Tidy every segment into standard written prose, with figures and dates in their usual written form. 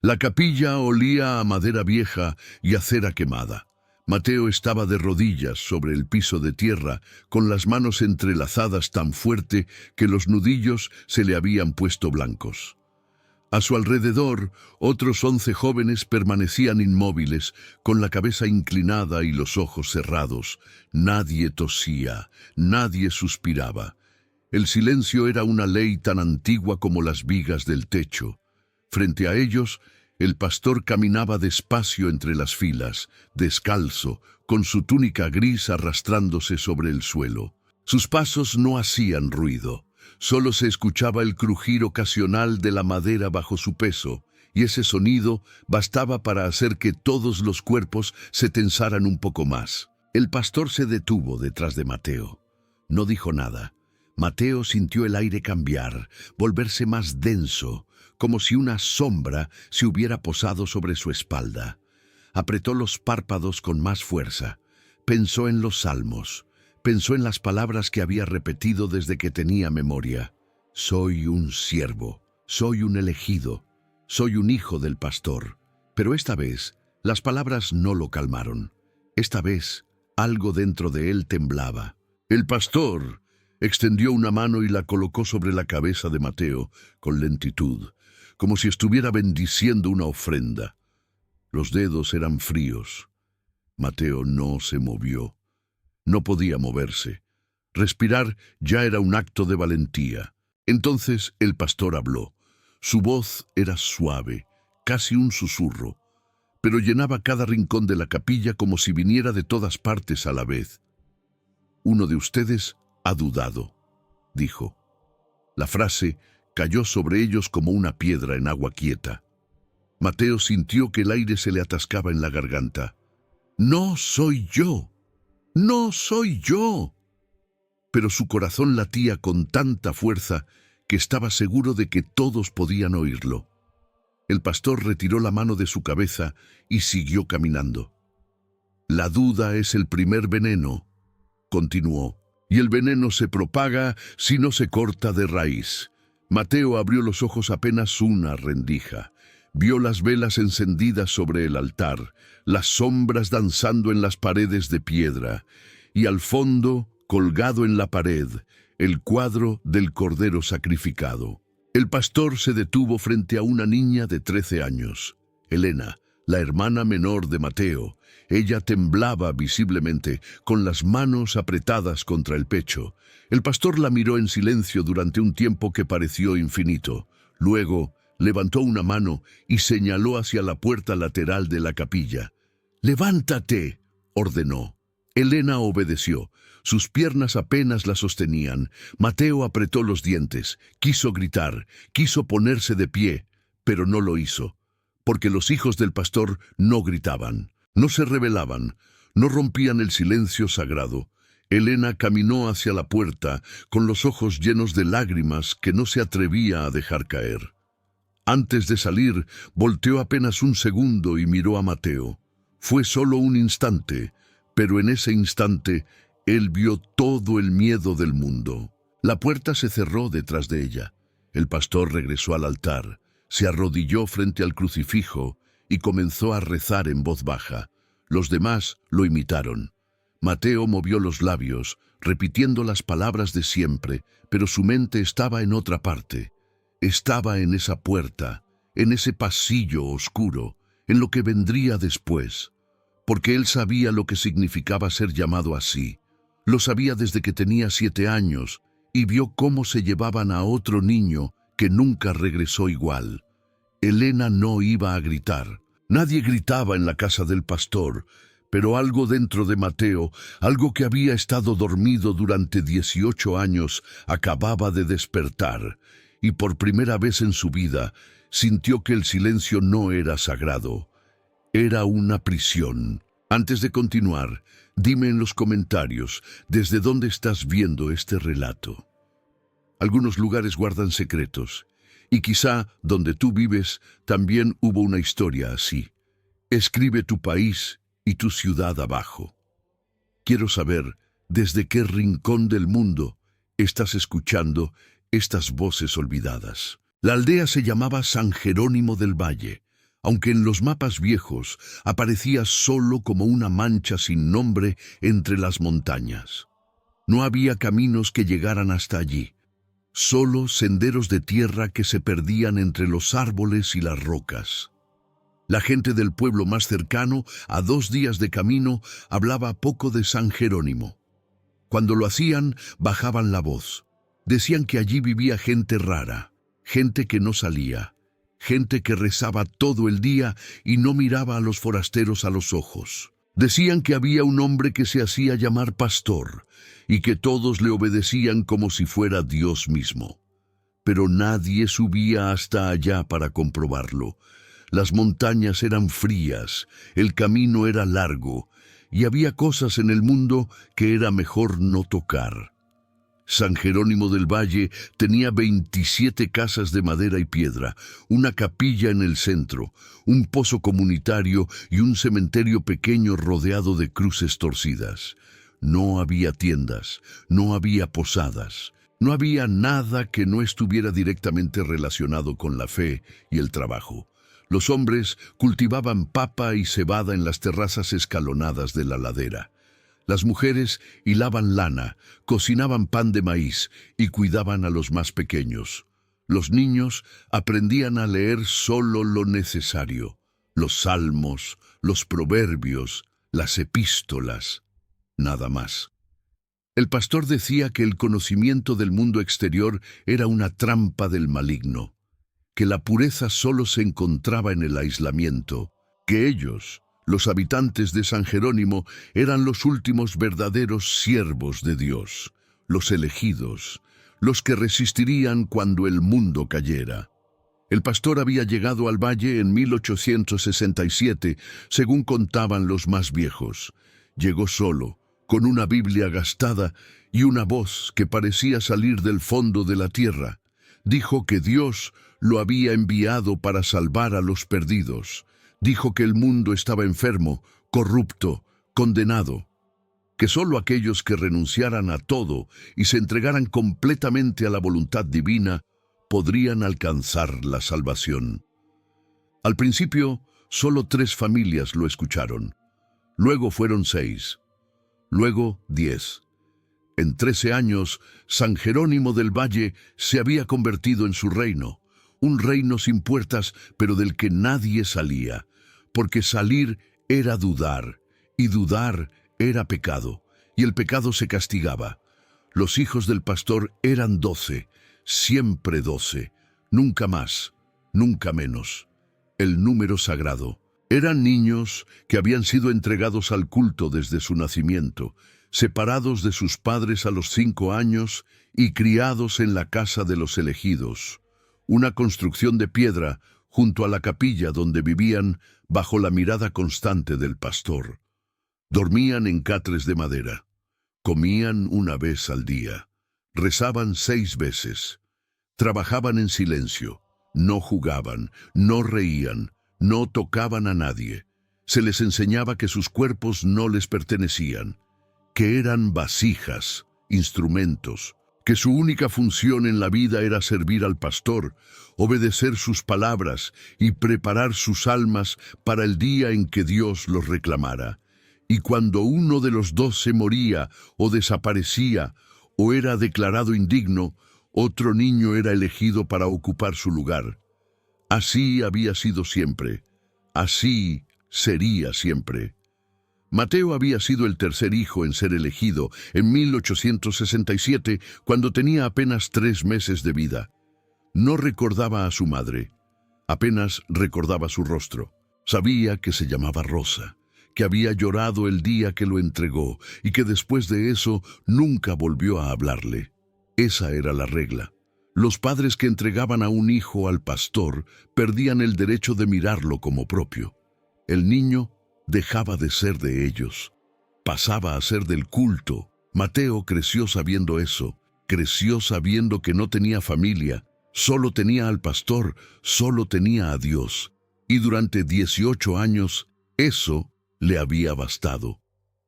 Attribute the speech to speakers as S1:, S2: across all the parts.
S1: La capilla olía a madera vieja y a cera quemada. Mateo estaba de rodillas sobre el piso de tierra, con las manos entrelazadas tan fuerte que los nudillos se le habían puesto blancos. A su alrededor, otros 11 jóvenes permanecían inmóviles, con la cabeza inclinada y los ojos cerrados. Nadie tosía, nadie suspiraba. El silencio era una ley tan antigua como las vigas del techo. Frente a ellos, el pastor caminaba despacio entre las filas, descalzo, con su túnica gris arrastrándose sobre el suelo. Sus pasos no hacían ruido. Solo se escuchaba el crujir ocasional de la madera bajo su peso, y ese sonido bastaba para hacer que todos los cuerpos se tensaran un poco más. El pastor se detuvo detrás de Mateo. No dijo nada. Mateo sintió el aire cambiar, volverse más denso, como si una sombra se hubiera posado sobre su espalda. Apretó los párpados con más fuerza. Pensó en los salmos. Pensó en las palabras que había repetido desde que tenía memoria. Soy un siervo, soy un elegido, soy un hijo del pastor. Pero esta vez, las palabras no lo calmaron. Esta vez, algo dentro de él temblaba. El pastor extendió una mano y la colocó sobre la cabeza de Mateo con lentitud, como si estuviera bendiciendo una ofrenda. Los dedos eran fríos. Mateo no se movió. No podía moverse. Respirar ya era un acto de valentía. Entonces el pastor habló. Su voz era suave, casi un susurro, pero llenaba cada rincón de la capilla como si viniera de todas partes a la vez. Uno de ustedes ha dudado, dijo. La frase cayó sobre ellos como una piedra en agua quieta. Mateo sintió que el aire se le atascaba en la garganta. «No soy yo. ¡No soy yo!». Pero su corazón latía con tanta fuerza que estaba seguro de que todos podían oírlo. El pastor retiró la mano de su cabeza y siguió caminando. «La duda es el primer veneno», continuó, «y el veneno se propaga si no se corta de raíz». Mateo abrió los ojos apenas una rendija. Vio las velas encendidas sobre el altar, las sombras danzando en las paredes de piedra, y al fondo, colgado en la pared, el cuadro del Cordero sacrificado. El pastor se detuvo frente a una niña de 13 años, Elena, la hermana menor de Mateo. Ella temblaba visiblemente, con las manos apretadas contra el pecho. El pastor la miró en silencio durante un tiempo que pareció infinito. Luego, levantó una mano y señaló hacia la puerta lateral de la capilla. «¡Levántate!», ordenó. Elena obedeció. Sus piernas apenas la sostenían. Mateo apretó los dientes. Quiso gritar, quiso ponerse de pie, pero no lo hizo, porque los hijos del pastor no gritaban, no se rebelaban, no rompían el silencio sagrado. Elena caminó hacia la puerta con los ojos llenos de lágrimas que no se atrevía a dejar caer. Antes de salir, volteó apenas un segundo y miró a Mateo. Fue solo un instante, pero en ese instante él vio todo el miedo del mundo. La puerta se cerró detrás de ella. El pastor regresó al altar, se arrodilló frente al crucifijo y comenzó a rezar en voz baja. Los demás lo imitaron. Mateo movió los labios, repitiendo las palabras de siempre, pero su mente estaba en otra parte. Estaba en esa puerta, en ese pasillo oscuro, en lo que vendría después, porque él sabía lo que significaba ser llamado así. Lo sabía desde que tenía 7 años y vio cómo se llevaban a otro niño que nunca regresó igual. Elena no iba a gritar. Nadie gritaba en la casa del pastor, pero algo dentro de Mateo, algo que había estado dormido durante 18 años, acababa de despertar, y por primera vez en su vida sintió que el silencio no era sagrado. Era una prisión. Antes de continuar, dime en los comentarios desde dónde estás viendo este relato. Algunos lugares guardan secretos, y quizá donde tú vives también hubo una historia así. Escribe tu país y tu ciudad abajo. Quiero saber desde qué rincón del mundo estás escuchando estas voces olvidadas. La aldea se llamaba San Jerónimo del Valle. aunque en los mapas viejos aparecía solo como una mancha sin nombre entre las montañas. No había caminos que llegaran hasta allí, solo senderos de tierra que se perdían entre los árboles y las rocas. La gente del pueblo más cercano, a 2 días de camino, hablaba poco de San Jerónimo. Cuando lo hacían, bajaban la voz. Decían que allí vivía gente rara, gente que no salía, gente que rezaba todo el día y no miraba a los forasteros a los ojos. Decían que había un hombre que se hacía llamar pastor y que todos le obedecían como si fuera Dios mismo. Pero nadie subía hasta allá para comprobarlo. Las montañas eran frías, el camino era largo y había cosas en el mundo que era mejor no tocar. San Jerónimo del Valle tenía 27 casas de madera y piedra, una capilla en el centro, un pozo comunitario y un cementerio pequeño rodeado de cruces torcidas. No había tiendas, no había posadas, no había nada que no estuviera directamente relacionado con la fe y el trabajo. Los hombres cultivaban papa y cebada en las terrazas escalonadas de la ladera. Las mujeres hilaban lana, cocinaban pan de maíz y cuidaban a los más pequeños. Los niños aprendían a leer solo lo necesario, los salmos, los proverbios, las epístolas, nada más. El pastor decía que el conocimiento del mundo exterior era una trampa del maligno, que la pureza solo se encontraba en el aislamiento, que ellos, los habitantes de San Jerónimo, eran los últimos verdaderos siervos de Dios, los elegidos, los que resistirían cuando el mundo cayera. El pastor había llegado al valle en 1867, según contaban los más viejos. Llegó solo, con una Biblia gastada y una voz que parecía salir del fondo de la tierra. Dijo que Dios lo había enviado para salvar a los perdidos. Dijo que el mundo estaba enfermo, corrupto, condenado, que solo aquellos que renunciaran a todo y se entregaran completamente a la voluntad divina podrían alcanzar la salvación. Al principio, solo 3 familias lo escucharon. Luego fueron 6. Luego 10. En 13 años, San Jerónimo del Valle se había convertido en su reino, un reino sin puertas, pero del que nadie salía, porque salir era dudar, y dudar era pecado, y el pecado se castigaba. Los hijos del pastor eran 12, siempre 12, nunca más, nunca menos. El número sagrado. Eran niños que habían sido entregados al culto desde su nacimiento, separados de sus padres a los 5 años y criados en la casa de los elegidos, una construcción de piedra junto a la capilla donde vivían bajo la mirada constante del pastor. Dormían en catres de madera, comían una vez al día, rezaban 6 veces, trabajaban en silencio, no jugaban, no reían, no tocaban a nadie. Se les enseñaba que sus cuerpos no les pertenecían, que eran vasijas, instrumentos, que su única función en la vida era servir al pastor, obedecer sus palabras y preparar sus almas para el día en que Dios los reclamara. Y cuando uno de los 2 se moría o desaparecía o era declarado indigno, otro niño era elegido para ocupar su lugar. Así había sido siempre, así sería siempre. Mateo había sido el tercer hijo en ser elegido en 1867, cuando tenía apenas 3 meses de vida. No recordaba a su madre, apenas recordaba su rostro. Sabía que se llamaba Rosa, que había llorado el día que lo entregó y que después de eso nunca volvió a hablarle. Esa era la regla. Los padres que entregaban a un hijo al pastor perdían el derecho de mirarlo como propio. El niño dejaba de ser de ellos, pasaba a ser del culto. Mateo creció sabiendo eso, creció sabiendo que no tenía familia, solo tenía al pastor, solo tenía a Dios. Y durante 18 años, eso le había bastado.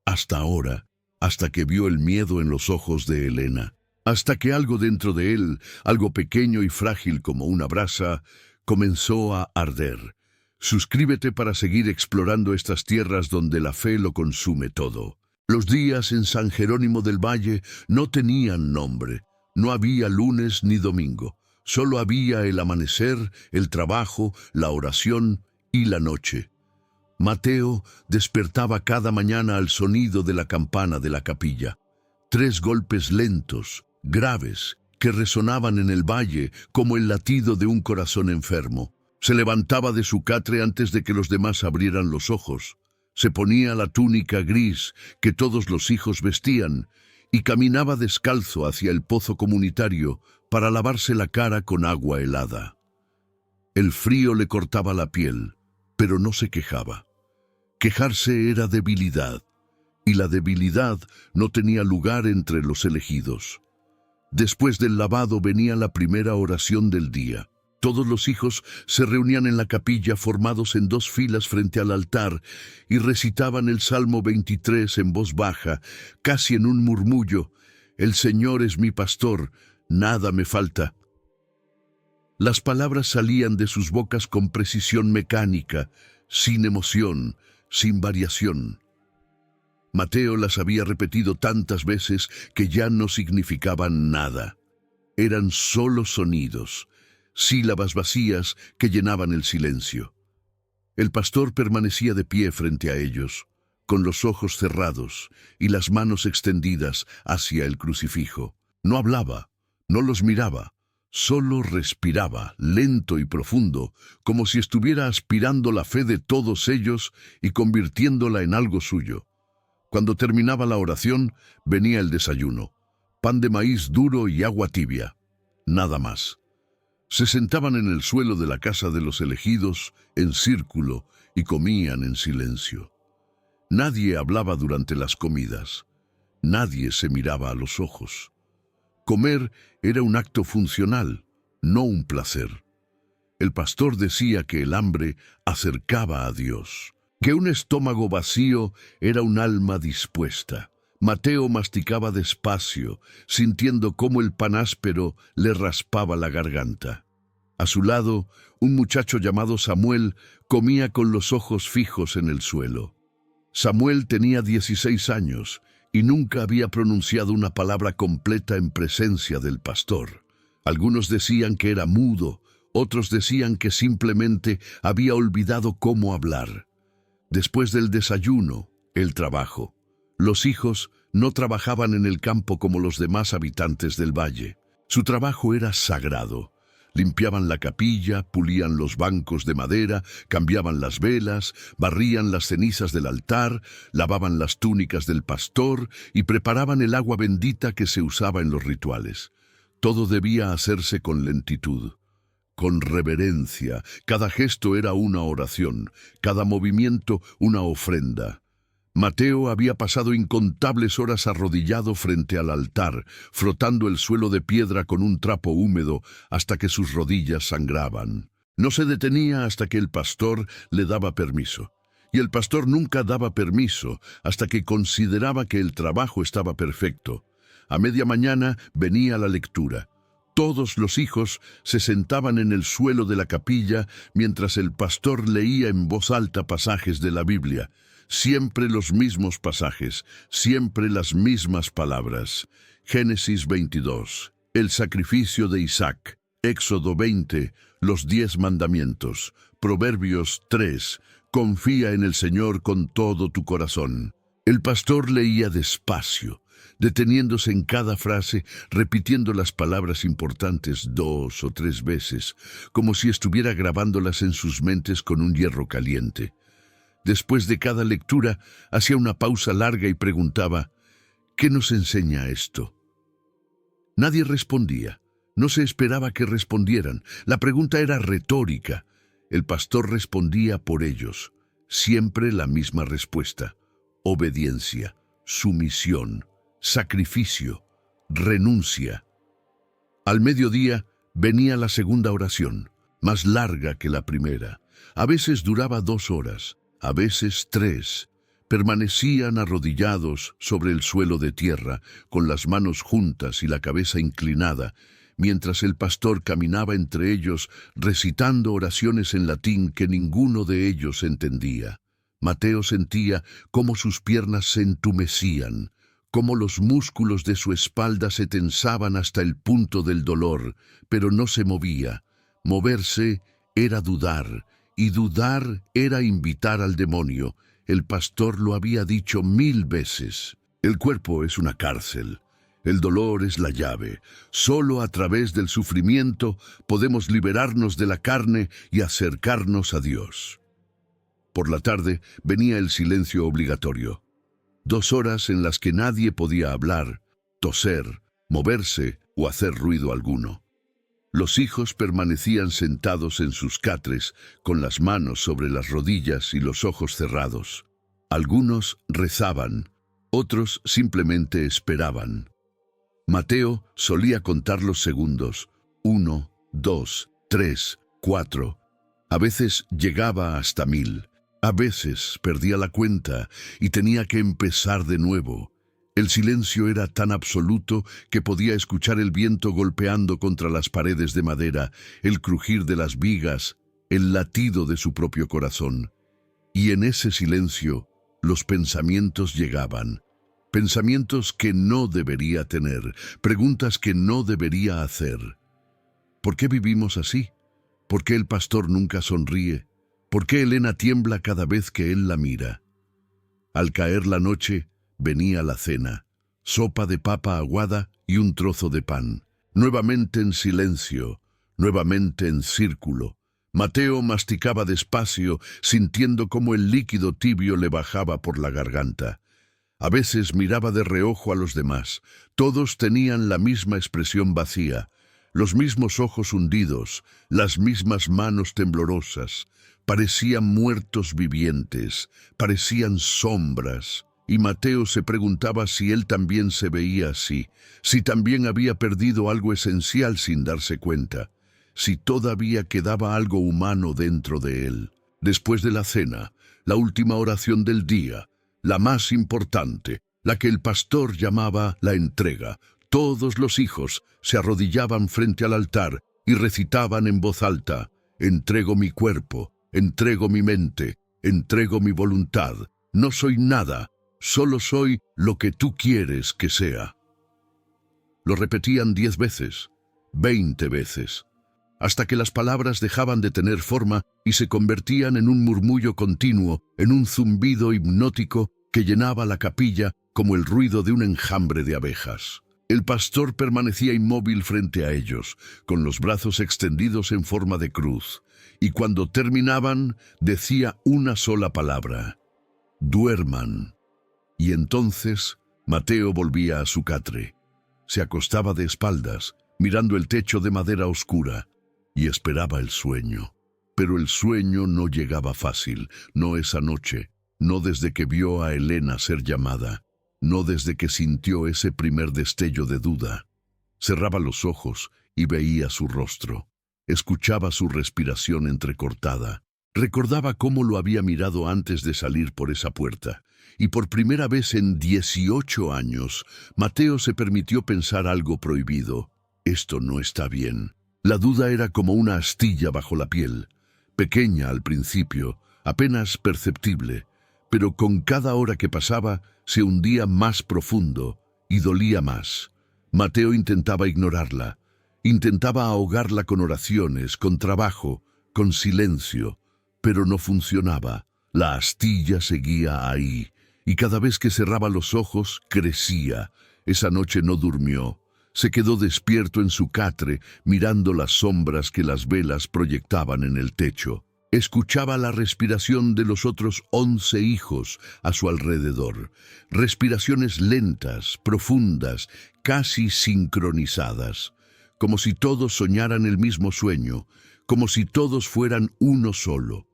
S1: Hasta ahora, hasta que vio el miedo en los ojos de Elena, hasta que algo dentro de él, algo pequeño y frágil como una brasa, comenzó a arder. Suscríbete para seguir explorando estas tierras donde la fe lo consume todo. Los días en San Jerónimo del Valle no tenían nombre. No había lunes ni domingo. Solo había el amanecer, el trabajo, la oración y la noche. Mateo despertaba cada mañana al sonido de la campana de la capilla. 3 golpes lentos, graves, que resonaban en el valle como el latido de un corazón enfermo. Se levantaba de su catre antes de que los demás abrieran los ojos. Se ponía la túnica gris que todos los hijos vestían y caminaba descalzo hacia el pozo comunitario para lavarse la cara con agua helada. El frío le cortaba la piel, pero no se quejaba. Quejarse era debilidad, y la debilidad no tenía lugar entre los elegidos. Después del lavado venía la primera oración del día. Todos los hijos se reunían en la capilla formados en 2 filas frente al altar y recitaban el Salmo 23 en voz baja, casi en un murmullo. El Señor es mi pastor, nada me falta. Las palabras salían de sus bocas con precisión mecánica, sin emoción, sin variación. Mateo las había repetido tantas veces que ya no significaban nada. Eran solo sonidos, sílabas vacías que llenaban el silencio. El pastor permanecía de pie frente a ellos, con los ojos cerrados y las manos extendidas hacia el crucifijo. No hablaba, no los miraba, solo respiraba, lento y profundo, como si estuviera aspirando la fe de todos ellos y convirtiéndola en algo suyo. Cuando terminaba la oración, venía el desayuno: pan de maíz duro y agua tibia. Nada más. Se sentaban en el suelo de la casa de los elegidos, en círculo, y comían en silencio. Nadie hablaba durante las comidas. Nadie se miraba a los ojos. Comer era un acto funcional, no un placer. El pastor decía que el hambre acercaba a Dios, que un estómago vacío era un alma dispuesta. Mateo masticaba despacio, sintiendo cómo el pan áspero le raspaba la garganta. A su lado, un muchacho llamado Samuel comía con los ojos fijos en el suelo. Samuel tenía 16 años y nunca había pronunciado una palabra completa en presencia del pastor. Algunos decían que era mudo, otros decían que simplemente había olvidado cómo hablar. Después del desayuno, el trabajo. Los hijos no trabajaban en el campo como los demás habitantes del valle. Su trabajo era sagrado. Limpiaban la capilla, pulían los bancos de madera, cambiaban las velas, barrían las cenizas del altar, lavaban las túnicas del pastor y preparaban el agua bendita que se usaba en los rituales. Todo debía hacerse con lentitud, con reverencia. Cada gesto era una oración, cada movimiento una ofrenda. Mateo había pasado incontables horas arrodillado frente al altar, frotando el suelo de piedra con un trapo húmedo hasta que sus rodillas sangraban. No se detenía hasta que el pastor le daba permiso. Y el pastor nunca daba permiso hasta que consideraba que el trabajo estaba perfecto. A media mañana venía la lectura. Todos los hijos se sentaban en el suelo de la capilla mientras el pastor leía en voz alta pasajes de la Biblia. Siempre los mismos pasajes, siempre las mismas palabras. Génesis 22, el sacrificio de Isaac. Éxodo 20, los 10 mandamientos. Proverbios 3, confía en el Señor con todo tu corazón. El pastor leía despacio, deteniéndose en cada frase, repitiendo las palabras importantes 2 o 3 veces, como si estuviera grabándolas en sus mentes con un hierro caliente. Después de cada lectura, hacía una pausa larga y preguntaba: ¿qué nos enseña esto? Nadie respondía. No se esperaba que respondieran. La pregunta era retórica. El pastor respondía por ellos. Siempre la misma respuesta: obediencia, sumisión, sacrificio, renuncia. Al mediodía venía la segunda oración, más larga que la primera. A veces duraba 2 horas. A veces 3, permanecían arrodillados sobre el suelo de tierra, con las manos juntas y la cabeza inclinada, mientras el pastor caminaba entre ellos recitando oraciones en latín que ninguno de ellos entendía. Mateo sentía cómo sus piernas se entumecían, cómo los músculos de su espalda se tensaban hasta el punto del dolor, pero no se movía. Moverse era dudar, y dudar era invitar al demonio. El pastor lo había dicho 1000 veces. El cuerpo es una cárcel. El dolor es la llave. Solo a través del sufrimiento podemos liberarnos de la carne y acercarnos a Dios. Por la tarde venía el silencio obligatorio. 2 horas en las que nadie podía hablar, toser, moverse o hacer ruido alguno. Los hijos permanecían sentados en sus catres, con las manos sobre las rodillas y los ojos cerrados. Algunos rezaban, otros simplemente esperaban. Mateo solía contar los segundos, 1, 2, 3, 4. A veces llegaba hasta 1000. A veces perdía la cuenta y tenía que empezar de nuevo. El silencio era tan absoluto que podía escuchar el viento golpeando contra las paredes de madera, el crujir de las vigas, el latido de su propio corazón. Y en ese silencio, los pensamientos llegaban. Pensamientos que no debería tener, preguntas que no debería hacer. ¿Por qué vivimos así? ¿Por qué el pastor nunca sonríe? ¿Por qué Elena tiembla cada vez que él la mira? Al caer la noche, venía la cena, sopa de papa aguada y un trozo de pan. Nuevamente en silencio, nuevamente en círculo. Mateo masticaba despacio, sintiendo cómo el líquido tibio le bajaba por la garganta. A veces miraba de reojo a los demás. Todos tenían la misma expresión vacía, los mismos ojos hundidos, las mismas manos temblorosas. Parecían muertos vivientes, parecían sombras. Y Mateo se preguntaba si él también se veía así, si también había perdido algo esencial sin darse cuenta, si todavía quedaba algo humano dentro de él. Después de la cena, la última oración del día, la más importante, la que el pastor llamaba la entrega, todos los hijos se arrodillaban frente al altar y recitaban en voz alta: entrego mi cuerpo, entrego mi mente, entrego mi voluntad, no soy nada, solo soy lo que tú quieres que sea. Lo repetían 10 veces, 20 veces, hasta que las palabras dejaban de tener forma y se convertían en un murmullo continuo, en un zumbido hipnótico que llenaba la capilla como el ruido de un enjambre de abejas. El pastor permanecía inmóvil frente a ellos, con los brazos extendidos en forma de cruz, y cuando terminaban, decía una sola palabra: duerman. Y entonces Mateo volvía a su catre. Se acostaba de espaldas, mirando el techo de madera oscura, y esperaba el sueño. Pero el sueño no llegaba fácil, no esa noche, no desde que vio a Elena ser llamada, no desde que sintió ese primer destello de duda. Cerraba los ojos y veía su rostro. Escuchaba su respiración entrecortada. Recordaba cómo lo había mirado antes de salir por esa puerta. Y por primera vez en 18 años, Mateo se permitió pensar algo prohibido. Esto no está bien. La duda era como una astilla bajo la piel, pequeña al principio, apenas perceptible, pero con cada hora que pasaba se hundía más profundo y dolía más. Mateo intentaba ignorarla, intentaba ahogarla con oraciones, con trabajo, con silencio, pero no funcionaba. La astilla seguía ahí, y cada vez que cerraba los ojos, crecía. Esa noche no durmió. Se quedó despierto en su catre, mirando las sombras que las velas proyectaban en el techo. Escuchaba la respiración de los otros 11 hijos a su alrededor. Respiraciones lentas, profundas, casi sincronizadas. Como si todos soñaran el mismo sueño, como si todos fueran uno solo.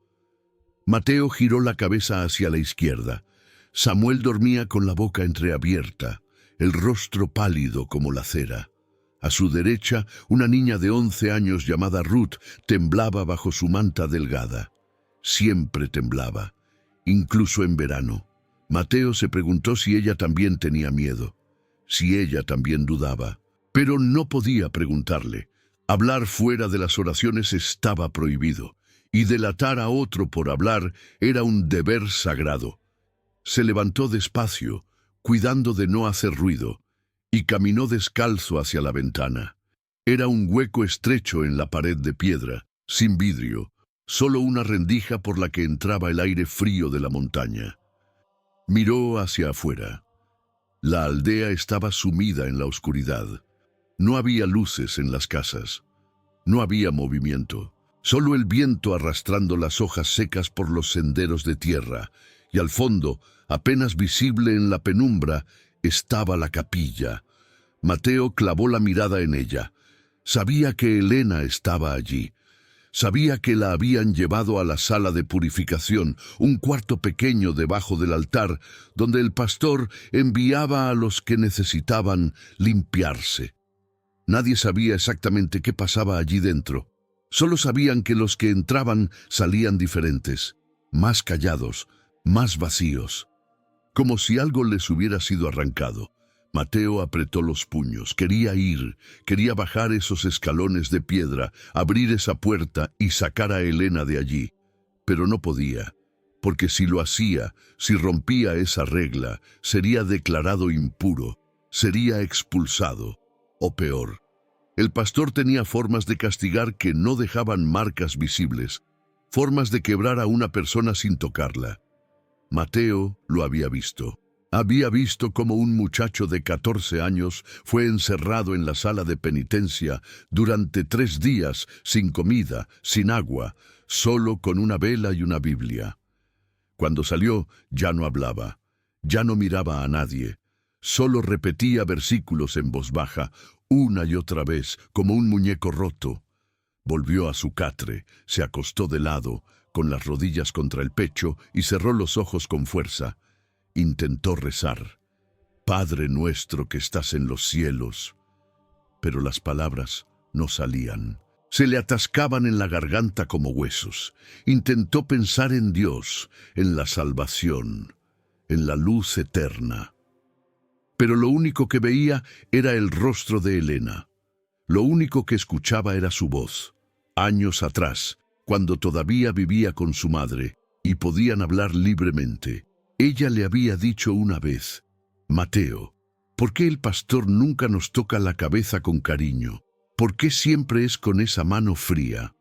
S1: Mateo giró la cabeza hacia la izquierda. Samuel dormía con la boca entreabierta, el rostro pálido como la cera. A su derecha, una niña de 11 años llamada Ruth temblaba bajo su manta delgada. Siempre temblaba, incluso en verano. Mateo se preguntó si ella también tenía miedo, si ella también dudaba. Pero no podía preguntarle. Hablar fuera de las oraciones estaba prohibido, y delatar a otro por hablar era un deber sagrado. Se levantó despacio, cuidando de no hacer ruido, y caminó descalzo hacia la ventana. Era un hueco estrecho en la pared de piedra, sin vidrio, solo una rendija por la que entraba el aire frío de la montaña. Miró hacia afuera. La aldea estaba sumida en la oscuridad. No había luces en las casas. No había movimiento. Solo el viento arrastrando las hojas secas por los senderos de tierra, y al fondo, apenas visible en la penumbra, estaba la capilla. Mateo clavó la mirada en ella. Sabía que Elena estaba allí. Sabía que la habían llevado a la sala de purificación, un cuarto pequeño debajo del altar, donde el pastor enviaba a los que necesitaban limpiarse. Nadie sabía exactamente qué pasaba allí dentro. Solo sabían que los que entraban salían diferentes, más callados, más vacíos, como si algo les hubiera sido arrancado. Mateo apretó los puños. Quería ir, quería bajar esos escalones de piedra, abrir esa puerta y sacar a Elena de allí. Pero no podía, porque si lo hacía, si rompía esa regla, sería declarado impuro, sería expulsado, o peor. El pastor tenía formas de castigar que no dejaban marcas visibles, formas de quebrar a una persona sin tocarla. Mateo lo había visto. Había visto cómo un muchacho de 14 años fue encerrado en la sala de penitencia durante 3 días, sin comida, sin agua, solo con una vela y una Biblia. Cuando salió, ya no hablaba, ya no miraba a nadie, solo repetía versículos en voz baja, una y otra vez, como un muñeco roto. Volvió a su catre, se acostó de lado, con las rodillas contra el pecho y cerró los ojos con fuerza. Intentó rezar, Padre nuestro que estás en los cielos, pero las palabras no salían. Se le atascaban en la garganta como huesos. Intentó pensar en Dios, en la salvación, en la luz eterna. Pero lo único que veía era el rostro de Elena. Lo único que escuchaba era su voz. Años atrás, cuando todavía vivía con su madre y podían hablar libremente, ella le había dicho una vez, Mateo, ¿por qué el pastor nunca nos toca la cabeza con cariño? ¿Por qué siempre es con esa mano fría?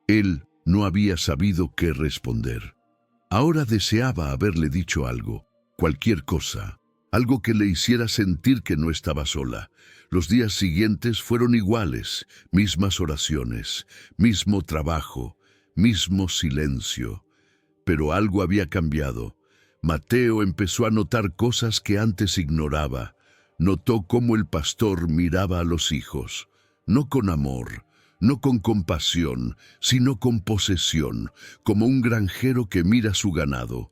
S1: Él no había sabido qué responder. Ahora deseaba haberle dicho algo, cualquier cosa, algo que le hiciera sentir que no estaba sola. Los días siguientes fueron iguales, mismas oraciones, mismo trabajo, mismo silencio. Pero algo había cambiado. Mateo empezó a notar cosas que antes ignoraba. Notó cómo el pastor miraba a los hijos, no con amor, no con compasión, sino con posesión, como un granjero que mira su ganado.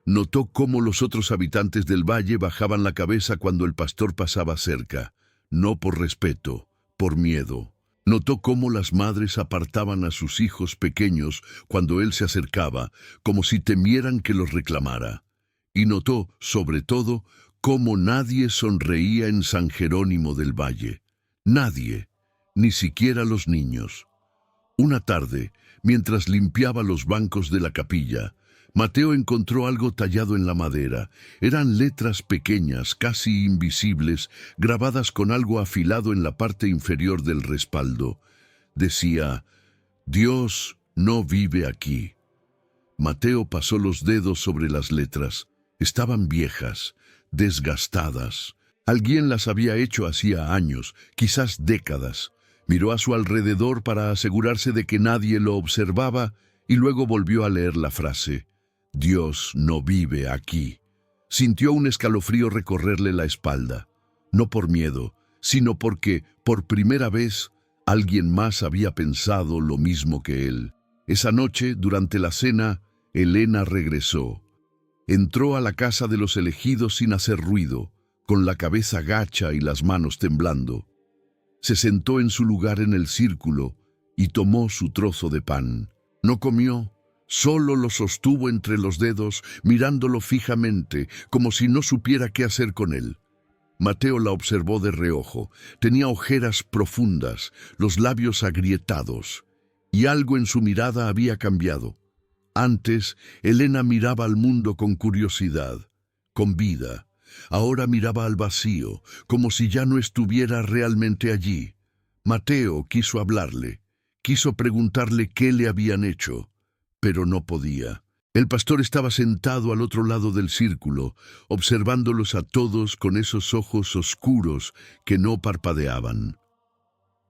S1: Notó cómo los otros habitantes del valle bajaban la cabeza cuando el pastor pasaba cerca, no por respeto, por miedo. Notó cómo las madres apartaban a sus hijos pequeños cuando él se acercaba, como si temieran que los reclamara. Y notó, sobre todo, cómo nadie sonreía en San Jerónimo del Valle. Nadie, ni siquiera los niños. Una tarde, mientras limpiaba los bancos de la capilla, Mateo encontró algo tallado en la madera. Eran letras pequeñas, casi invisibles, grabadas con algo afilado en la parte inferior del respaldo. Decía, Dios no vive aquí. Mateo pasó los dedos sobre las letras. Estaban viejas, desgastadas. Alguien las había hecho hacía años, quizás décadas. Miró a su alrededor para asegurarse de que nadie lo observaba y luego volvió a leer la frase, Dios no vive aquí. Sintió un escalofrío recorrerle la espalda, no por miedo, sino porque, por primera vez, alguien más había pensado lo mismo que él. Esa noche, durante la cena, Elena regresó. Entró a la casa de los elegidos sin hacer ruido, con la cabeza gacha y las manos temblando. Se sentó en su lugar en el círculo y tomó su trozo de pan. No comió, solo lo sostuvo entre los dedos, mirándolo fijamente, como si no supiera qué hacer con él. Mateo la observó de reojo. Tenía ojeras profundas, los labios agrietados, y algo en su mirada había cambiado. Antes, Elena miraba al mundo con curiosidad, con vida. Ahora miraba al vacío, como si ya no estuviera realmente allí. Mateo quiso hablarle, quiso preguntarle qué le habían hecho, pero no podía. El pastor estaba sentado al otro lado del círculo, observándolos a todos con esos ojos oscuros que no parpadeaban.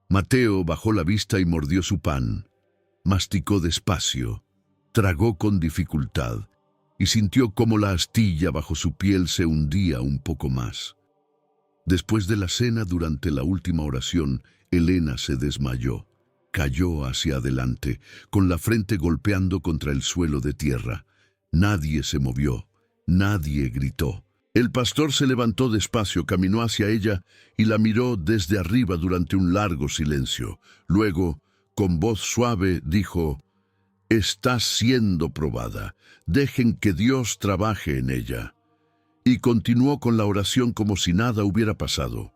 S1: Mateo bajó la vista y mordió su pan. Masticó despacio, tragó con dificultad y sintió cómo la astilla bajo su piel se hundía un poco más. Después de la cena, durante la última oración, Elena se desmayó. Cayó hacia adelante, con la frente golpeando contra el suelo de tierra. Nadie se movió, nadie gritó. El pastor se levantó despacio, caminó hacia ella y la miró desde arriba durante un largo silencio. Luego, con voz suave, dijo: «Está siendo probada. Dejen que Dios trabaje en ella». Y continuó con la oración como si nada hubiera pasado.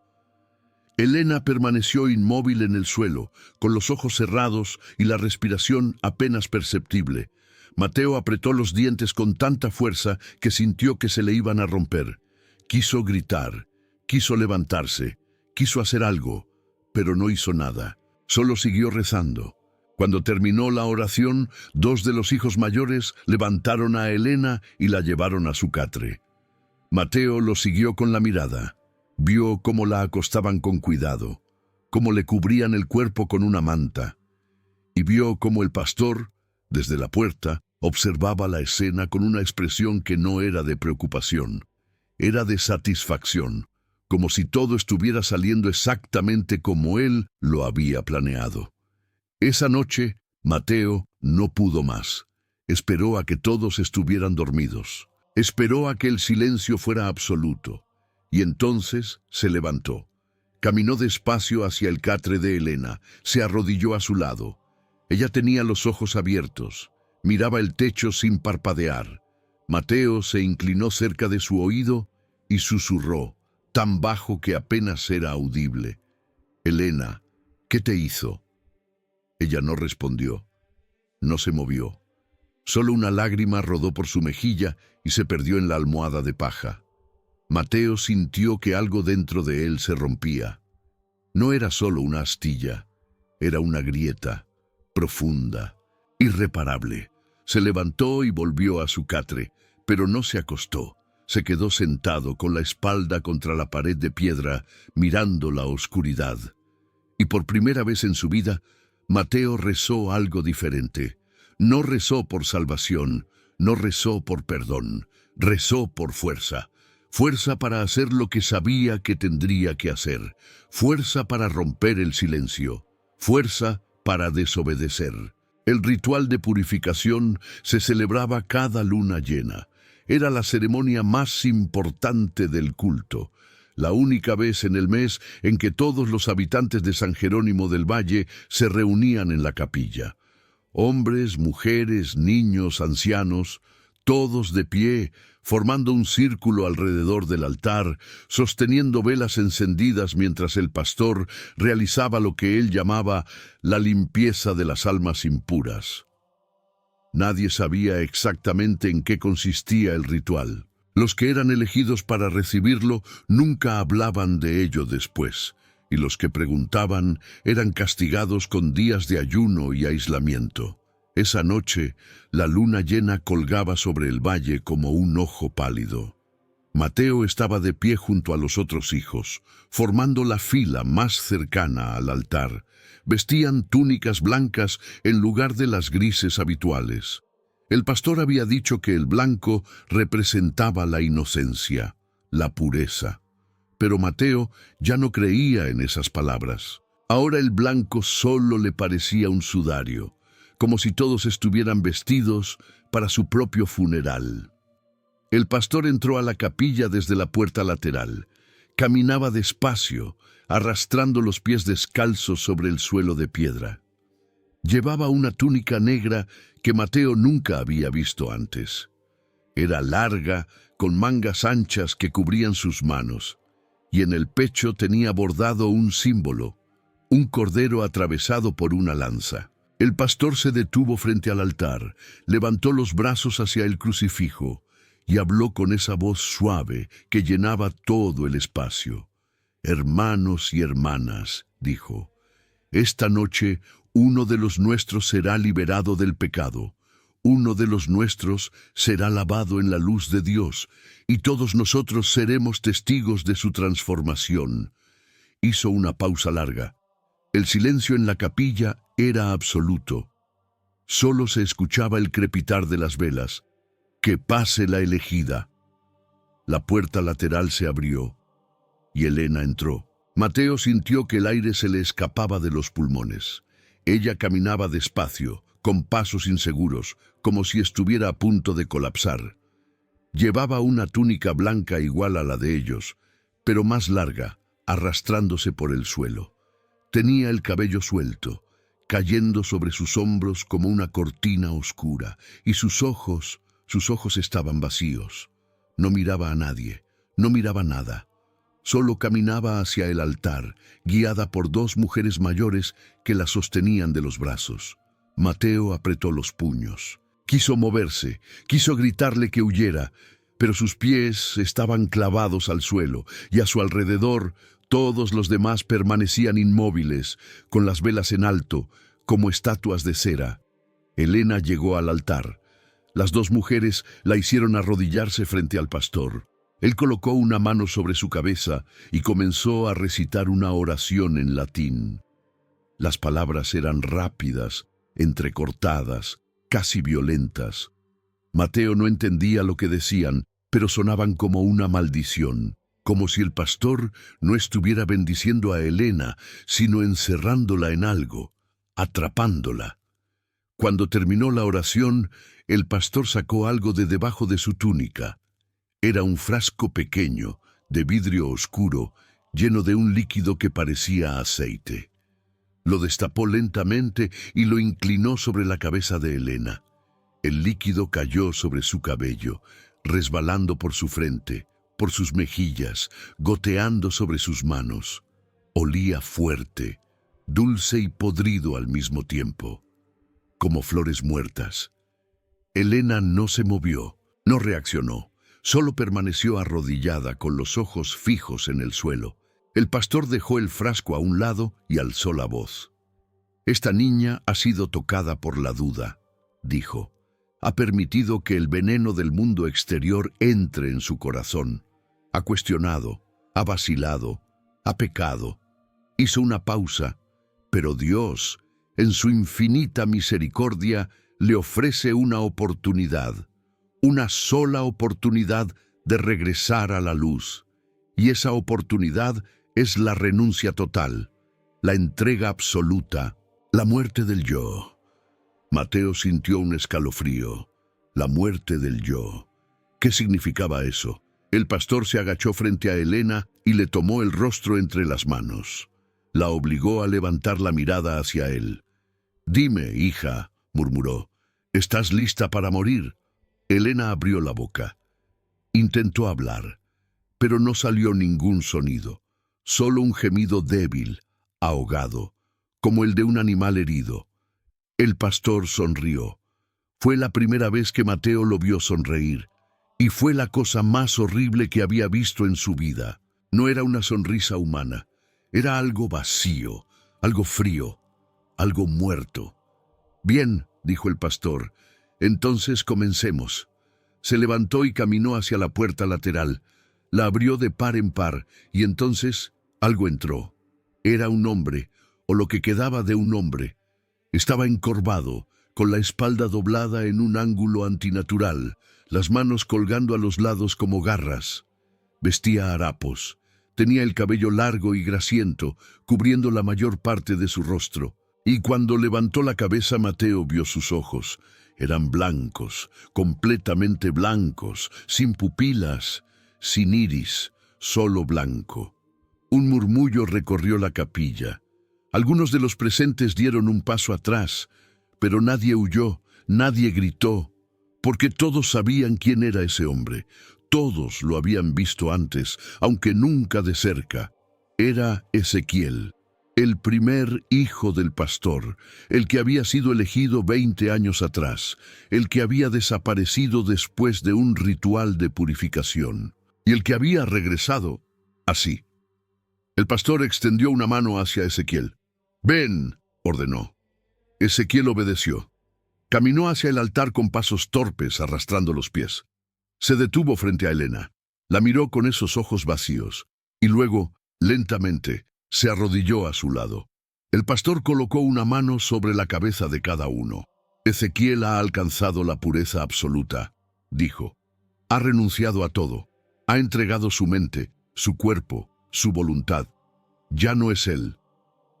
S1: Elena permaneció inmóvil en el suelo, con los ojos cerrados y la respiración apenas perceptible. Mateo apretó los dientes con tanta fuerza que sintió que se le iban a romper. Quiso gritar, quiso levantarse, quiso hacer algo, pero no hizo nada. Solo siguió rezando. Cuando terminó la oración, dos de los hijos mayores levantaron a Elena y la llevaron a su catre. Mateo lo siguió con la mirada. Vio cómo la acostaban con cuidado, cómo le cubrían el cuerpo con una manta, y vio cómo el pastor, desde la puerta, observaba la escena con una expresión que no era de preocupación, era de satisfacción, como si todo estuviera saliendo exactamente como él lo había planeado. Esa noche, Mateo no pudo más. Esperó a que todos estuvieran dormidos. Esperó a que el silencio fuera absoluto. Y entonces se levantó. Caminó despacio hacia el catre de Elena, se arrodilló a su lado. Ella tenía los ojos abiertos, miraba el techo sin parpadear. Mateo se inclinó cerca de su oído y susurró, tan bajo que apenas era audible: «Elena, ¿qué te hizo?». Ella no respondió, no se movió. Solo una lágrima rodó por su mejilla y se perdió en la almohada de paja. Mateo sintió que algo dentro de él se rompía. No era solo una astilla, era una grieta, profunda, irreparable. Se levantó y volvió a su catre, pero no se acostó. Se quedó sentado con la espalda contra la pared de piedra, mirando la oscuridad. Y por primera vez en su vida, Mateo rezó algo diferente. No rezó por salvación, no rezó por perdón, rezó por fuerza. Fuerza para hacer lo que sabía que tendría que hacer. Fuerza para romper el silencio. Fuerza para desobedecer. El ritual de purificación se celebraba cada luna llena. Era la ceremonia más importante del culto. La única vez en el mes en que todos los habitantes de San Jerónimo del Valle se reunían en la capilla. Hombres, mujeres, niños, ancianos, todos de pie, formando un círculo alrededor del altar, sosteniendo velas encendidas mientras el pastor realizaba lo que él llamaba la limpieza de las almas impuras. Nadie sabía exactamente en qué consistía el ritual. Los que eran elegidos para recibirlo nunca hablaban de ello después, y los que preguntaban eran castigados con días de ayuno y aislamiento. Esa noche, la luna llena colgaba sobre el valle como un ojo pálido. Mateo estaba de pie junto a los otros hijos, formando la fila más cercana al altar. Vestían túnicas blancas en lugar de las grises habituales. El pastor había dicho que el blanco representaba la inocencia, la pureza. Pero Mateo ya no creía en esas palabras. Ahora el blanco solo le parecía un sudario, como si todos estuvieran vestidos para su propio funeral. El pastor entró a la capilla desde la puerta lateral. Caminaba despacio, arrastrando los pies descalzos sobre el suelo de piedra. Llevaba una túnica negra que Mateo nunca había visto antes. Era larga, con mangas anchas que cubrían sus manos, y en el pecho tenía bordado un símbolo, un cordero atravesado por una lanza. El pastor se detuvo frente al altar, levantó los brazos hacia el crucifijo y habló con esa voz suave que llenaba todo el espacio. «Hermanos y hermanas», dijo, «esta noche uno de los nuestros será liberado del pecado. Uno de los nuestros será lavado en la luz de Dios, y todos nosotros seremos testigos de su transformación». Hizo una pausa larga. El silencio en la capilla era absoluto. Solo se escuchaba el crepitar de las velas. «Que pase la elegida». La puerta lateral se abrió, y Elena entró. Mateo sintió que el aire se le escapaba de los pulmones. Ella caminaba despacio, con pasos inseguros, como si estuviera a punto de colapsar. Llevaba una túnica blanca igual a la de ellos, pero más larga, arrastrándose por el suelo. Tenía el cabello suelto, cayendo sobre sus hombros como una cortina oscura, y sus ojos estaban vacíos. No miraba a nadie, no miraba nada. Solo caminaba hacia el altar, guiada por dos mujeres mayores que la sostenían de los brazos. Mateo apretó los puños. Quiso moverse, quiso gritarle que huyera, pero sus pies estaban clavados al suelo, y a su alrededor todos los demás permanecían inmóviles, con las velas en alto, como estatuas de cera. Elena llegó al altar. Las dos mujeres la hicieron arrodillarse frente al pastor. Él colocó una mano sobre su cabeza y comenzó a recitar una oración en latín. Las palabras eran rápidas, entrecortadas, casi violentas. Mateo no entendía lo que decían, pero sonaban como una maldición, como si el pastor no estuviera bendiciendo a Elena, sino encerrándola en algo, atrapándola. Cuando terminó la oración, el pastor sacó algo de debajo de su túnica. Era un frasco pequeño, de vidrio oscuro, lleno de un líquido que parecía aceite. Lo destapó lentamente y lo inclinó sobre la cabeza de Elena. El líquido cayó sobre su cabello, resbalando por su frente, por sus mejillas, goteando sobre sus manos. Olía fuerte, dulce y podrido al mismo tiempo, como flores muertas. Elena no se movió, no reaccionó. Solo permaneció arrodillada con los ojos fijos en el suelo. El pastor dejó el frasco a un lado y alzó la voz. «Esta niña ha sido tocada por la duda», dijo. «Ha permitido que el veneno del mundo exterior entre en su corazón. Ha cuestionado, ha vacilado, ha pecado». Hizo una pausa, pero Dios, en su infinita misericordia, le ofrece una oportunidad. Una sola oportunidad de regresar a la luz. Y esa oportunidad es la renuncia total, la entrega absoluta, la muerte del yo. Mateo sintió un escalofrío. La muerte del yo. ¿Qué significaba eso? El pastor se agachó frente a Elena y le tomó el rostro entre las manos. La obligó a levantar la mirada hacia él. «Dime, hija», murmuró, «¿estás lista para morir?» Elena abrió la boca. Intentó hablar, pero no salió ningún sonido, solo un gemido débil, ahogado, como el de un animal herido. El pastor sonrió. Fue la primera vez que Mateo lo vio sonreír, y fue la cosa más horrible que había visto en su vida. No era una sonrisa humana, era algo vacío, algo frío, algo muerto. «Bien», dijo el pastor, «entonces comencemos». Se levantó y caminó hacia la puerta lateral. La abrió de par en par, y entonces algo entró. Era un hombre, o lo que quedaba de un hombre. Estaba encorvado, con la espalda doblada en un ángulo antinatural, las manos colgando a los lados como garras. Vestía harapos. Tenía el cabello largo y grasiento, cubriendo la mayor parte de su rostro. Y cuando levantó la cabeza, Mateo vio sus ojos. Eran blancos, completamente blancos, sin pupilas, sin iris, solo blanco. Un murmullo recorrió la capilla. Algunos de los presentes dieron un paso atrás, pero nadie huyó, nadie gritó, porque todos sabían quién era ese hombre. Todos lo habían visto antes, aunque nunca de cerca. Era Ezequiel, el primer hijo del pastor, el que había sido elegido 20 años atrás, el que había desaparecido después de un ritual de purificación, y el que había regresado así. El pastor extendió una mano hacia Ezequiel. «Ven», ordenó. Ezequiel obedeció. Caminó hacia el altar con pasos torpes, arrastrando los pies. Se detuvo frente a Elena. La miró con esos ojos vacíos, y luego, lentamente, se arrodilló a su lado. El pastor colocó una mano sobre la cabeza de cada uno. «Ezequiel ha alcanzado la pureza absoluta», dijo. «Ha renunciado a todo. Ha entregado su mente, su cuerpo, su voluntad. Ya no es él.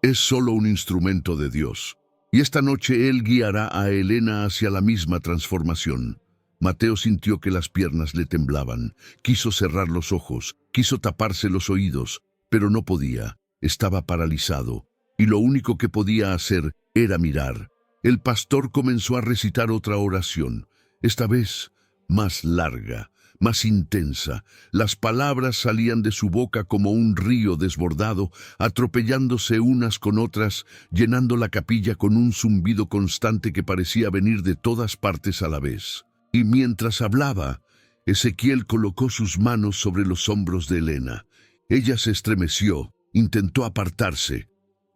S1: Es solo un instrumento de Dios. Y esta noche él guiará a Elena hacia la misma transformación». Mateo sintió que las piernas le temblaban. Quiso cerrar los ojos, quiso taparse los oídos, pero no podía. Estaba paralizado, y lo único que podía hacer era mirar. El pastor comenzó a recitar otra oración, esta vez más larga, más intensa. Las palabras salían de su boca como un río desbordado, atropellándose unas con otras, llenando la capilla con un zumbido constante que parecía venir de todas partes a la vez. Y mientras hablaba, Ezequiel colocó sus manos sobre los hombros de Elena. Ella se estremeció, intentó apartarse,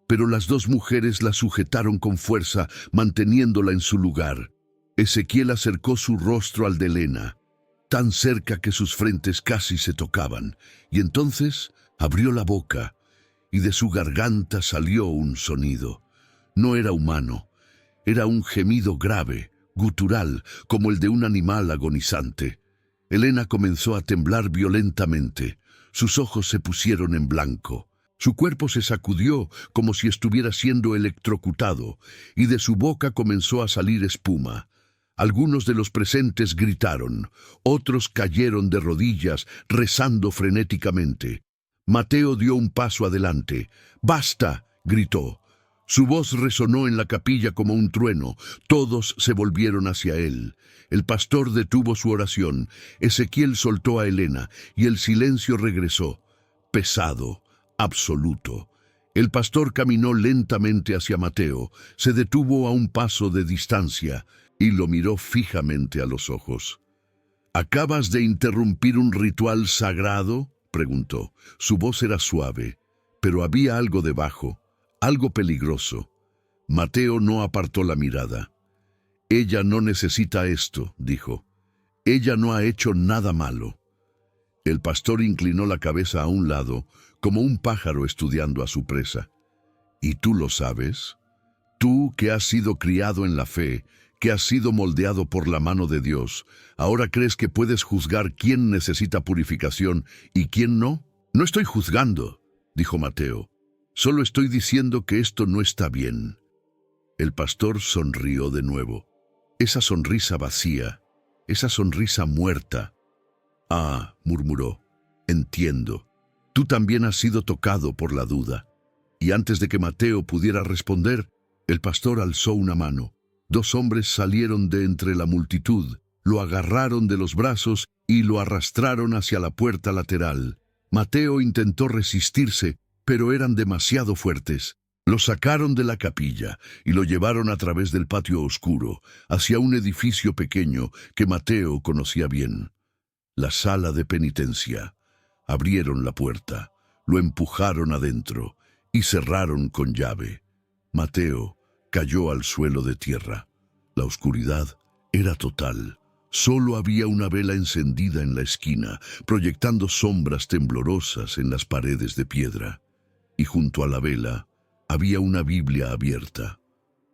S1: pero las dos mujeres la sujetaron con fuerza, manteniéndola en su lugar. Ezequiel acercó su rostro al de Elena, tan cerca que sus frentes casi se tocaban, y entonces abrió la boca, y de su garganta salió un sonido. No era humano, era un gemido grave, gutural, como el de un animal agonizante. Elena comenzó a temblar violentamente. Sus ojos se pusieron en blanco. Su cuerpo se sacudió como si estuviera siendo electrocutado, y de su boca comenzó a salir espuma. Algunos de los presentes gritaron, otros cayeron de rodillas, rezando frenéticamente. Mateo dio un paso adelante. «¡Basta!», gritó. Su voz resonó en la capilla como un trueno. Todos se volvieron hacia él. El pastor detuvo su oración. Ezequiel soltó a Elena, y el silencio regresó, pesado, absoluto. El pastor caminó lentamente hacia Mateo, se detuvo a un paso de distancia, y lo miró fijamente a los ojos. «¿Acabas de interrumpir un ritual sagrado?», preguntó. Su voz era suave, pero había algo debajo, algo peligroso. Mateo no apartó la mirada. «Ella no necesita esto», dijo. «Ella no ha hecho nada malo». El pastor inclinó la cabeza a un lado, como un pájaro estudiando a su presa. «¿Y tú lo sabes? Tú que has sido criado en la fe, que has sido moldeado por la mano de Dios, ¿ahora crees que puedes juzgar quién necesita purificación y quién no?» «No estoy juzgando», dijo Mateo. «Solo estoy diciendo que esto no está bien». El pastor sonrió de nuevo. Esa sonrisa vacía, esa sonrisa muerta. «Ah», murmuró, «entiendo. Tú también has sido tocado por la duda». Y antes de que Mateo pudiera responder, el pastor alzó una mano. Dos hombres salieron de entre la multitud, lo agarraron de los brazos y lo arrastraron hacia la puerta lateral. Mateo intentó resistirse, pero eran demasiado fuertes. Lo sacaron de la capilla y lo llevaron a través del patio oscuro, hacia un edificio pequeño que Mateo conocía bien. La sala de penitencia. Abrieron la puerta, lo empujaron adentro y cerraron con llave. Mateo cayó al suelo de tierra. La oscuridad era total. Solo había una vela encendida en la esquina, proyectando sombras temblorosas en las paredes de piedra. Y junto a la vela había una Biblia abierta.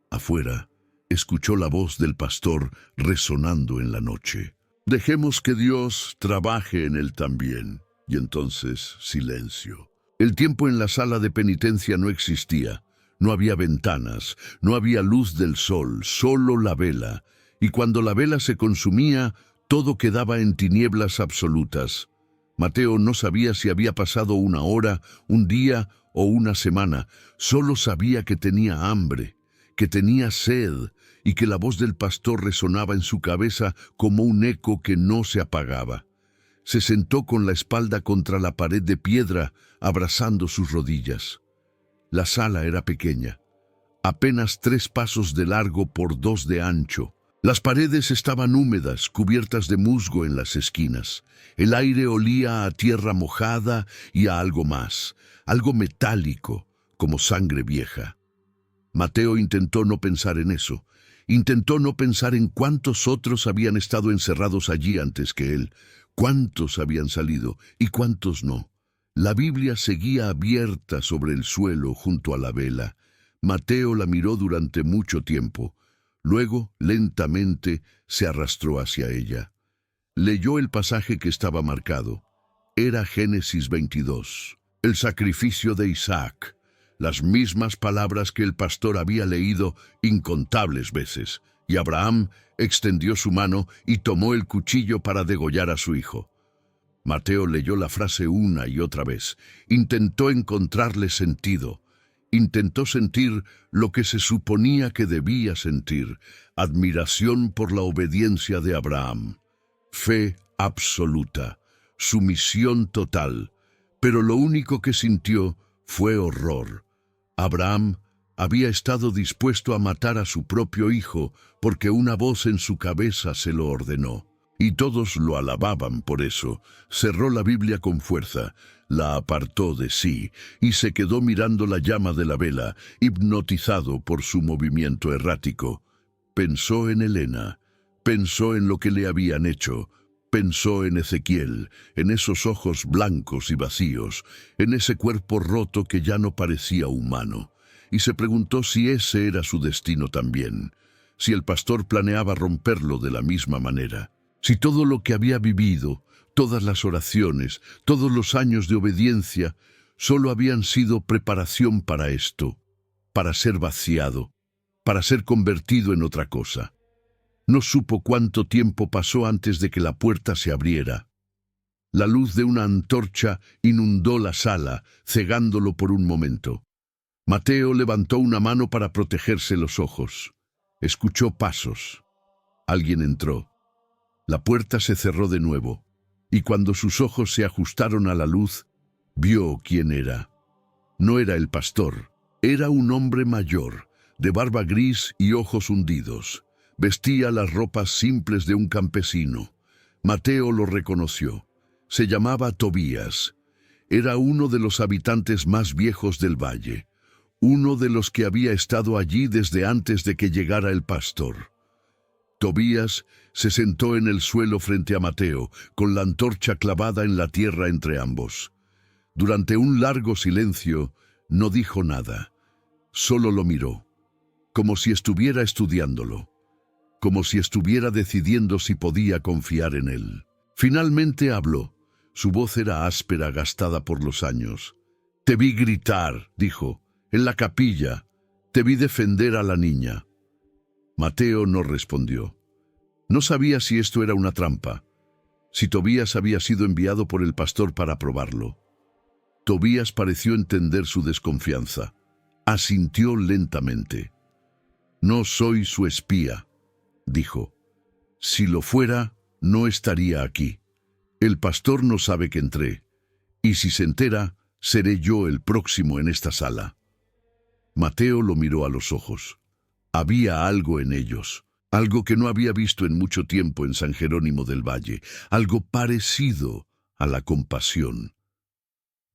S1: Afuera, escuchó la voz del pastor resonando en la noche. «Dejemos que Dios trabaje en él también». Y entonces, silencio. El tiempo en la sala de penitencia no existía. No había ventanas, no había luz del sol, solo la vela. Y cuando la vela se consumía, todo quedaba en tinieblas absolutas. Mateo no sabía si había pasado una hora, un día o una semana. Solo sabía que tenía hambre, que tenía sed, y que la voz del pastor resonaba en su cabeza como un eco que no se apagaba. Se sentó con la espalda contra la pared de piedra, abrazando sus rodillas. La sala era pequeña, apenas 3 pasos de largo por 2 de ancho. Las paredes estaban húmedas, cubiertas de musgo en las esquinas. El aire olía a tierra mojada y a algo más, algo metálico, como sangre vieja. Mateo intentó no pensar en eso. Intentó no pensar en cuántos otros habían estado encerrados allí antes que él, cuántos habían salido y cuántos no. La Biblia seguía abierta sobre el suelo junto a la vela. Mateo la miró durante mucho tiempo. Luego, lentamente, se arrastró hacia ella. Leyó el pasaje que estaba marcado. Era Génesis 22, el sacrificio de Isaac. Las mismas palabras que el pastor había leído incontables veces. Y Abraham extendió su mano y tomó el cuchillo para degollar a su hijo. Mateo leyó la frase una y otra vez. Intentó encontrarle sentido. Intentó sentir lo que se suponía que debía sentir: admiración por la obediencia de Abraham, fe absoluta, sumisión total. Pero lo único que sintió fue horror. Abraham había estado dispuesto a matar a su propio hijo porque una voz en su cabeza se lo ordenó. Y todos lo alababan por eso. Cerró la Biblia con fuerza, la apartó de sí y se quedó mirando la llama de la vela, hipnotizado por su movimiento errático. Pensó en Elena, pensó en lo que le habían hecho, pensó en Ezequiel, en esos ojos blancos y vacíos, en ese cuerpo roto que ya no parecía humano, y se preguntó si ese era su destino también, si el pastor planeaba romperlo de la misma manera. Si todo lo que había vivido, todas las oraciones, todos los años de obediencia, solo habían sido preparación para esto, para ser vaciado, para ser convertido en otra cosa. No supo cuánto tiempo pasó antes de que la puerta se abriera. La luz de una antorcha inundó la sala, cegándolo por un momento. Mateo levantó una mano para protegerse los ojos. Escuchó pasos. Alguien entró. La puerta se cerró de nuevo, y cuando sus ojos se ajustaron a la luz, vio quién era. No era el pastor, era un hombre mayor, de barba gris y ojos hundidos. Vestía las ropas simples de un campesino. Mateo lo reconoció. Se llamaba Tobías. Era uno de los habitantes más viejos del valle, uno de los que había estado allí desde antes de que llegara el pastor. Tobías se sentó en el suelo frente a Mateo, con la antorcha clavada en la tierra entre ambos. Durante un largo silencio, no dijo nada. Solo lo miró, como si estuviera estudiándolo, como si estuviera decidiendo si podía confiar en él. Finalmente habló. Su voz era áspera, gastada por los años. «Te vi gritar», dijo, «en la capilla. Te vi defender a la niña». Mateo no respondió. No sabía si esto era una trampa, si Tobías había sido enviado por el pastor para probarlo. Tobías pareció entender su desconfianza. Asintió lentamente. «No soy su espía», dijo. «Si lo fuera, no estaría aquí. El pastor no sabe que entré, y si se entera, seré yo el próximo en esta sala». Mateo lo miró a los ojos. Había algo en ellos, algo que no había visto en mucho tiempo en San Jerónimo del Valle, algo parecido a la compasión.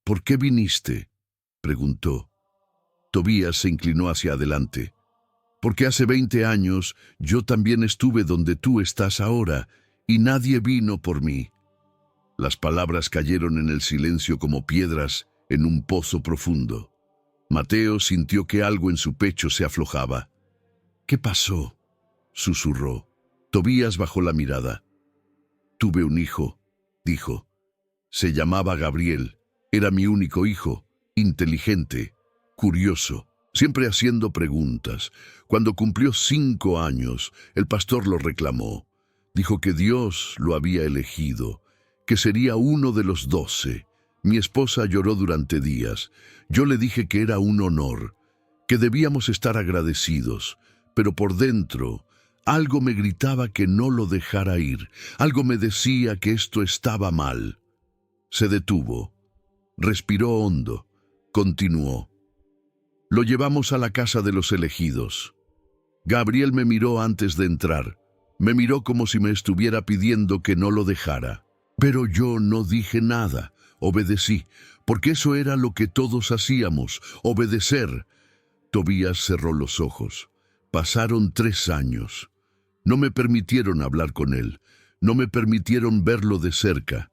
S1: «¿Por qué viniste?», preguntó. Tobías se inclinó hacia adelante. «Porque hace 20 años yo también estuve donde tú estás ahora, y nadie vino por mí». Las palabras cayeron en el silencio como piedras en un pozo profundo. Mateo sintió que algo en su pecho se aflojaba. «¿Qué pasó?», susurró. Tobías bajó la mirada. «Tuve un hijo», dijo. «Se llamaba Gabriel. Era mi único hijo, inteligente, curioso, siempre haciendo preguntas. Cuando cumplió 5 años, el pastor lo reclamó. Dijo que Dios lo había elegido, que sería uno de los 12. Mi esposa lloró durante días. Yo le dije que era un honor, que debíamos estar agradecidos, pero por dentro Algo me gritaba que no lo dejara ir. Algo me decía que esto estaba mal. Se detuvo. Respiró hondo. Continuó. Lo llevamos a la casa de los elegidos. Gabriel me miró antes de entrar. Me miró como si me estuviera pidiendo que no lo dejara. Pero yo no dije nada. Obedecí, porque eso era lo que todos hacíamos, obedecer. Tobías cerró los ojos. Pasaron 3 años. No me permitieron hablar con él. No me permitieron verlo de cerca.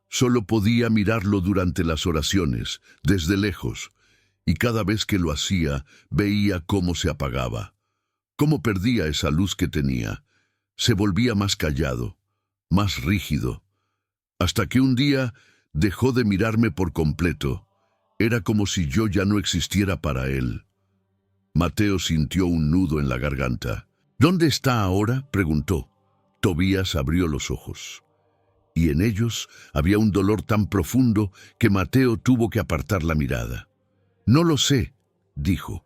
S1: Solo podía mirarlo durante las oraciones, desde lejos. Y cada vez que lo hacía, veía cómo se apagaba. Cómo perdía esa luz que tenía. Se volvía más callado, más rígido. Hasta que un día dejó de mirarme por completo. Era como si yo ya no existiera para él. Mateo sintió un nudo en la garganta. ¿Dónde está ahora?, preguntó. Tobías abrió los ojos. Y en ellos había un dolor tan profundo que Mateo tuvo que apartar la mirada. No lo sé, dijo.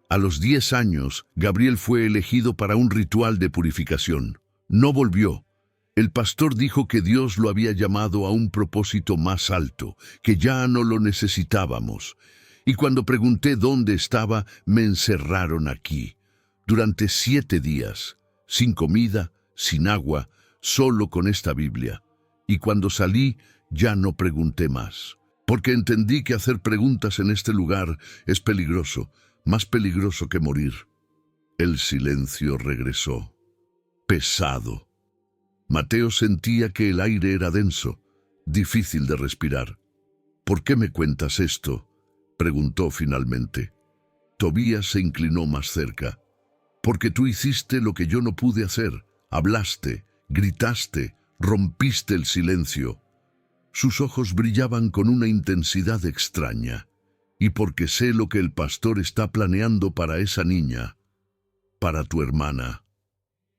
S1: A los 10 años, Gabriel fue elegido para un ritual de purificación. No volvió. El pastor dijo que Dios lo había llamado a un propósito más alto, que ya no lo necesitábamos. Y cuando pregunté dónde estaba, me encerraron aquí. Durante 7 días, sin comida, sin agua, solo con esta Biblia. Y cuando salí, ya no pregunté más. Porque entendí que hacer preguntas en este lugar es peligroso, más peligroso que morir. El silencio regresó. Pesado. Mateo sentía que el aire era denso, difícil de respirar. ¿Por qué me cuentas esto?, preguntó finalmente. Tobías se inclinó más cerca. Porque tú hiciste lo que yo no pude hacer. Hablaste, gritaste, rompiste el silencio. Sus ojos brillaban con una intensidad extraña. Y porque sé lo que el pastor está planeando para esa niña, para tu hermana.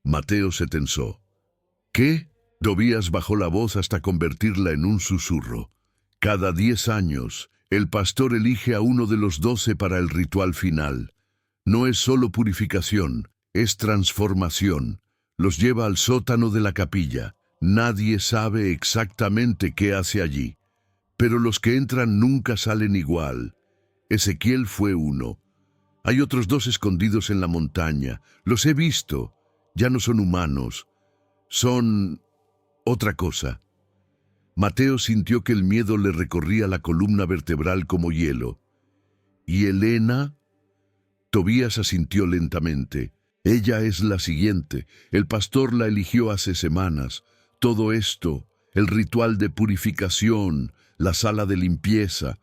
S1: Mateo se tensó. ¿Qué? Tobías bajó la voz hasta convertirla en un susurro. Cada 10 años, el pastor elige a uno de los 12 para el ritual final. No es solo purificación, es transformación. Los lleva al sótano de la capilla. Nadie sabe exactamente qué hace allí. Pero los que entran nunca salen igual. Ezequiel fue uno. Hay otros 2 escondidos en la montaña. Los he visto. Ya no son humanos. Son otra cosa. Mateo sintió que el miedo le recorría la columna vertebral como hielo. ¿Y Elena? Tobías asintió lentamente. Ella es la siguiente. El pastor la eligió hace semanas. Todo esto, el ritual de purificación, la sala de limpieza,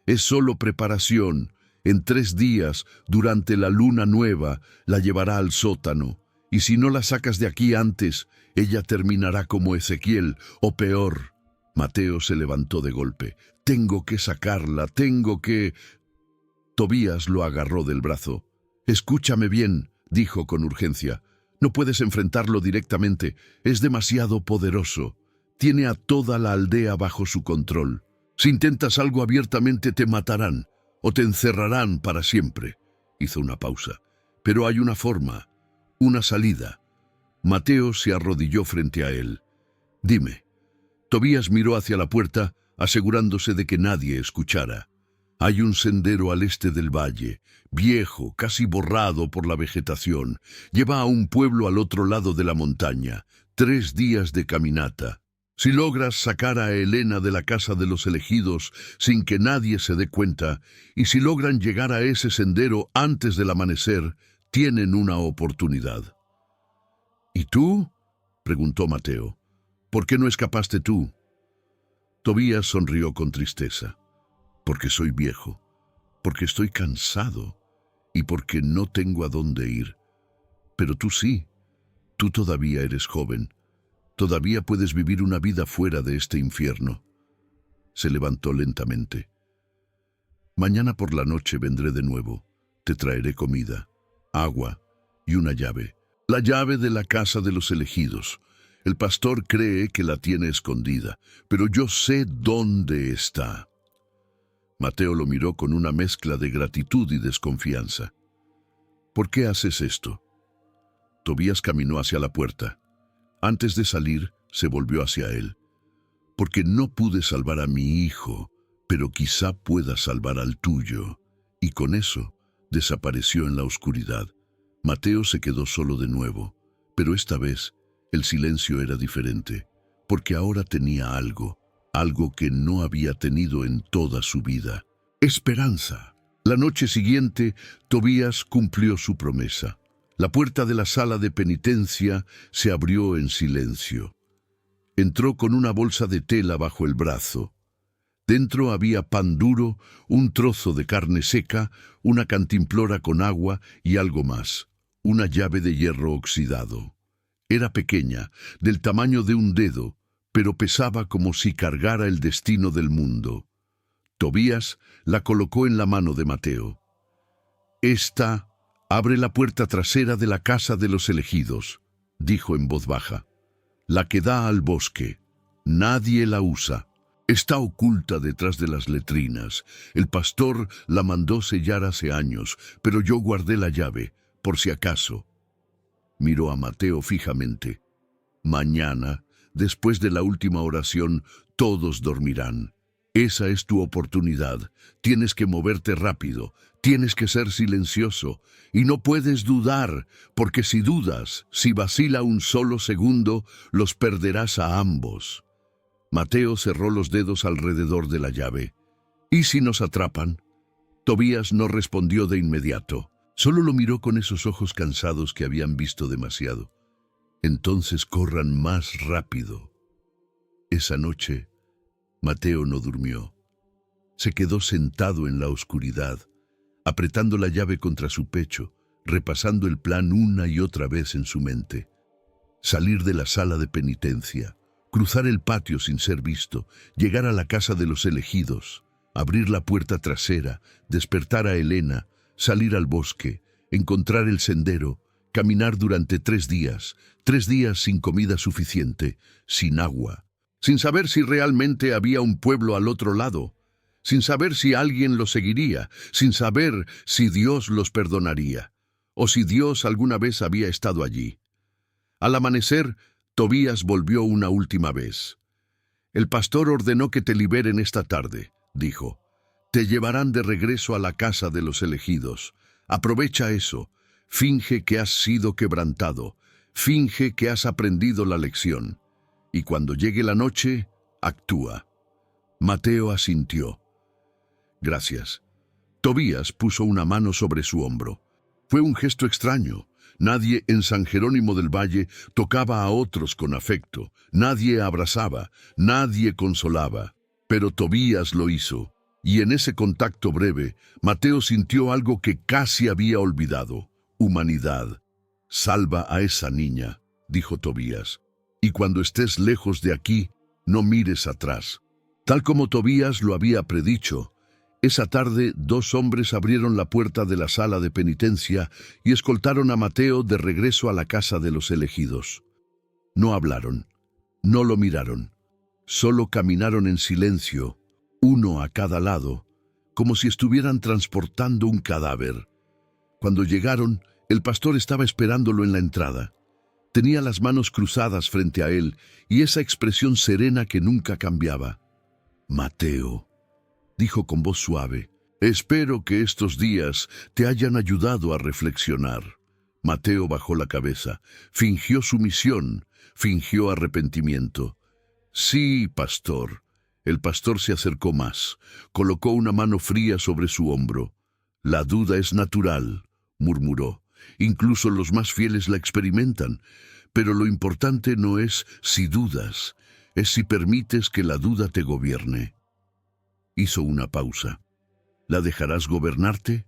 S1: es solo preparación. En 3 días, durante la luna nueva, la llevará al sótano. Y si no la sacas de aquí antes, ella terminará como Ezequiel, o peor. Mateo se levantó de golpe. Tengo que sacarla, tengo que... Tobías lo agarró del brazo. Escúchame bien, dijo con urgencia. No puedes enfrentarlo directamente. Es demasiado poderoso. Tiene a toda la aldea bajo su control. Si intentas algo abiertamente te matarán, o te encerrarán para siempre. Hizo una pausa. Pero hay una forma, una salida. Mateo se arrodilló frente a él. Dime. Tobías miró hacia la puerta, asegurándose de que nadie escuchara. Hay un sendero al este del valle, viejo, casi borrado por la vegetación. Lleva a un pueblo al otro lado de la montaña. 3 días de caminata. Si logras sacar a Elena de la casa de los elegidos sin que nadie se dé cuenta, y si logran llegar a ese sendero antes del amanecer, tienen una oportunidad. ¿Y tú?, preguntó Mateo. ¿Por qué no escapaste tú? Tobías sonrió con tristeza. Porque soy viejo, porque estoy cansado y porque no tengo a dónde ir. Pero tú sí, tú todavía eres joven. Todavía puedes vivir una vida fuera de este infierno. Se levantó lentamente. Mañana por la noche vendré de nuevo. Te traeré comida, agua y una llave. La llave de la casa de los elegidos. El pastor cree que la tiene escondida, pero yo sé dónde está. Mateo lo miró con una mezcla de gratitud y desconfianza. ¿Por qué haces esto? Tobías caminó hacia la puerta. Antes de salir, se volvió hacia él. Porque no pude salvar a mi hijo, pero quizá pueda salvar al tuyo. Y con eso, desapareció en la oscuridad. Mateo se quedó solo de nuevo, pero esta vez el silencio era diferente, porque ahora tenía algo que no había tenido en toda su vida: esperanza. La noche siguiente, Tobías cumplió su promesa. La puerta de la sala de penitencia se abrió en silencio. Entró con una bolsa de tela bajo el brazo. Dentro había pan duro, un trozo de carne seca, una cantimplora con agua y algo más, una llave de hierro oxidado. Era pequeña, del tamaño de un dedo, pero pesaba como si cargara el destino del mundo. Tobías la colocó en la mano de Mateo. «Esta abre la puerta trasera de la casa de los elegidos», dijo en voz baja. «La que da al bosque. Nadie la usa. Está oculta detrás de las letrinas. El pastor la mandó sellar hace años, pero yo guardé la llave, por si acaso». Miró a Mateo fijamente. «Mañana, después de la última oración, todos dormirán. Esa es tu oportunidad. Tienes que moverte rápido, tienes que ser silencioso, y no puedes dudar, porque si dudas, si vacila un solo segundo, los perderás a ambos». Mateo cerró los dedos alrededor de la llave. «¿Y si nos atrapan?». Tobías no respondió de inmediato. Solo lo miró con esos ojos cansados que habían visto demasiado. «Entonces corran más rápido». Esa noche, Mateo no durmió. Se quedó sentado en la oscuridad, apretando la llave contra su pecho, repasando el plan una y otra vez en su mente. Salir de la sala de penitencia, cruzar el patio sin ser visto, llegar a la casa de los elegidos, abrir la puerta trasera, despertar a Helena, salir al bosque, encontrar el sendero, caminar durante 3 días sin comida suficiente, sin agua, sin saber si realmente había un pueblo al otro lado, sin saber si alguien los seguiría, sin saber si Dios los perdonaría, o si Dios alguna vez había estado allí. Al amanecer, Tobías volvió una última vez. «El pastor ordenó que te liberen esta tarde», dijo. «Te llevarán de regreso a la casa de los elegidos. Aprovecha eso. Finge que has sido quebrantado. Finge que has aprendido la lección. Y cuando llegue la noche, actúa». Mateo asintió. «Gracias». Tobías puso una mano sobre su hombro. Fue un gesto extraño. Nadie en San Jerónimo del Valle tocaba a otros con afecto. Nadie abrazaba, nadie consolaba. Pero Tobías lo hizo. Y en ese contacto breve, Mateo sintió algo que casi había olvidado: humanidad. «Salva a esa niña», dijo Tobías. «Y cuando estés lejos de aquí, no mires atrás». Tal como Tobías lo había predicho, esa tarde 2 hombres abrieron la puerta de la sala de penitencia y escoltaron a Mateo de regreso a la casa de los elegidos. No hablaron, no lo miraron, solo caminaron en silencio, uno a cada lado, como si estuvieran transportando un cadáver. Cuando llegaron, el pastor estaba esperándolo en la entrada. Tenía las manos cruzadas frente a él y esa expresión serena que nunca cambiaba. «Mateo», dijo con voz suave, «espero que estos días te hayan ayudado a reflexionar». Mateo bajó la cabeza, fingió sumisión, fingió arrepentimiento. «Sí, pastor». El pastor se acercó más, colocó una mano fría sobre su hombro. «La duda es natural», murmuró. «Incluso los más fieles la experimentan. Pero lo importante no es si dudas, es si permites que la duda te gobierne». Hizo una pausa. «¿La dejarás gobernarte?».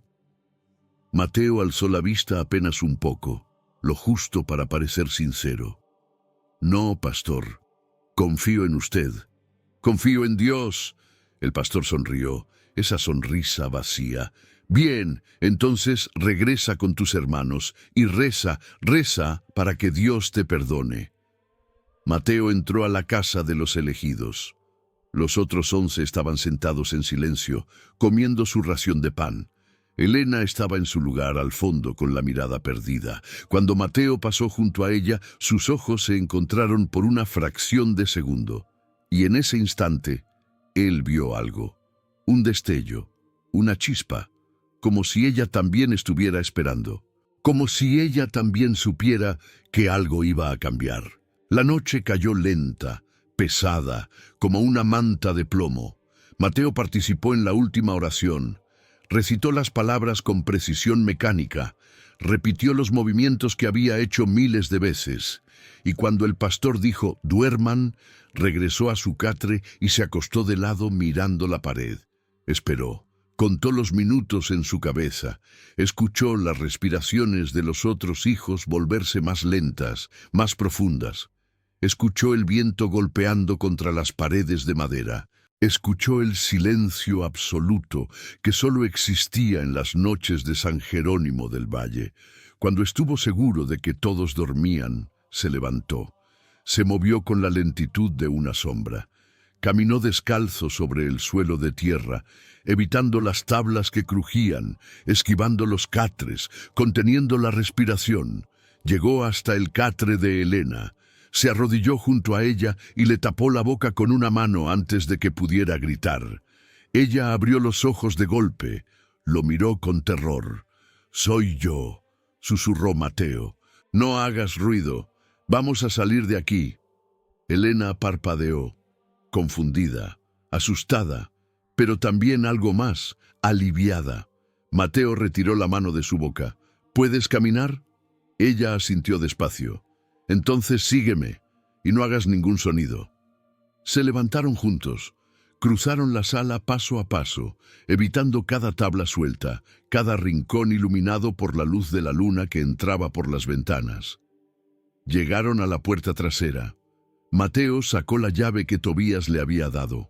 S1: Mateo alzó la vista apenas un poco, lo justo para parecer sincero. «No, pastor. Confío en usted. Confío en Dios». El pastor sonrió, esa sonrisa vacía. «Bien, entonces regresa con tus hermanos y reza para que Dios te perdone». Mateo entró a la casa de los elegidos. Los otros 11 estaban sentados en silencio, comiendo su ración de pan. Elena estaba en su lugar al fondo con la mirada perdida. Cuando Mateo pasó junto a ella, sus ojos se encontraron por una fracción de segundo. Y en ese instante, él vio algo. Un destello, una chispa, como si ella también estuviera esperando. Como si ella también supiera que algo iba a cambiar. La noche cayó lenta, pesada, como una manta de plomo. Mateo participó en la última oración. Recitó las palabras con precisión mecánica, repitió los movimientos que había hecho miles de veces, y cuando el pastor dijo «duerman», regresó a su catre y se acostó de lado mirando la pared. Esperó, contó los minutos en su cabeza, escuchó las respiraciones de los otros hijos volverse más lentas, más profundas. Escuchó el viento golpeando contra las paredes de madera. Escuchó el silencio absoluto que solo existía en las noches de San Jerónimo del Valle. Cuando estuvo seguro de que todos dormían, se levantó. Se movió con la lentitud de una sombra. Caminó descalzo sobre el suelo de tierra, evitando las tablas que crujían, esquivando los catres, conteniendo la respiración. Llegó hasta el catre de Elena. Se arrodilló junto a ella y le tapó la boca con una mano antes de que pudiera gritar. Ella abrió los ojos de golpe, lo miró con terror. «Soy yo», susurró Mateo. «No hagas ruido, vamos a salir de aquí». Elena parpadeó, confundida, asustada, pero también algo más, aliviada. Mateo retiró la mano de su boca. «¿Puedes caminar?» Ella asintió despacio. «Entonces sígueme, y no hagas ningún sonido». Se levantaron juntos, cruzaron la sala paso a paso, evitando cada tabla suelta, cada rincón iluminado por la luz de la luna que entraba por las ventanas. Llegaron a la puerta trasera. Mateo sacó la llave que Tobías le había dado.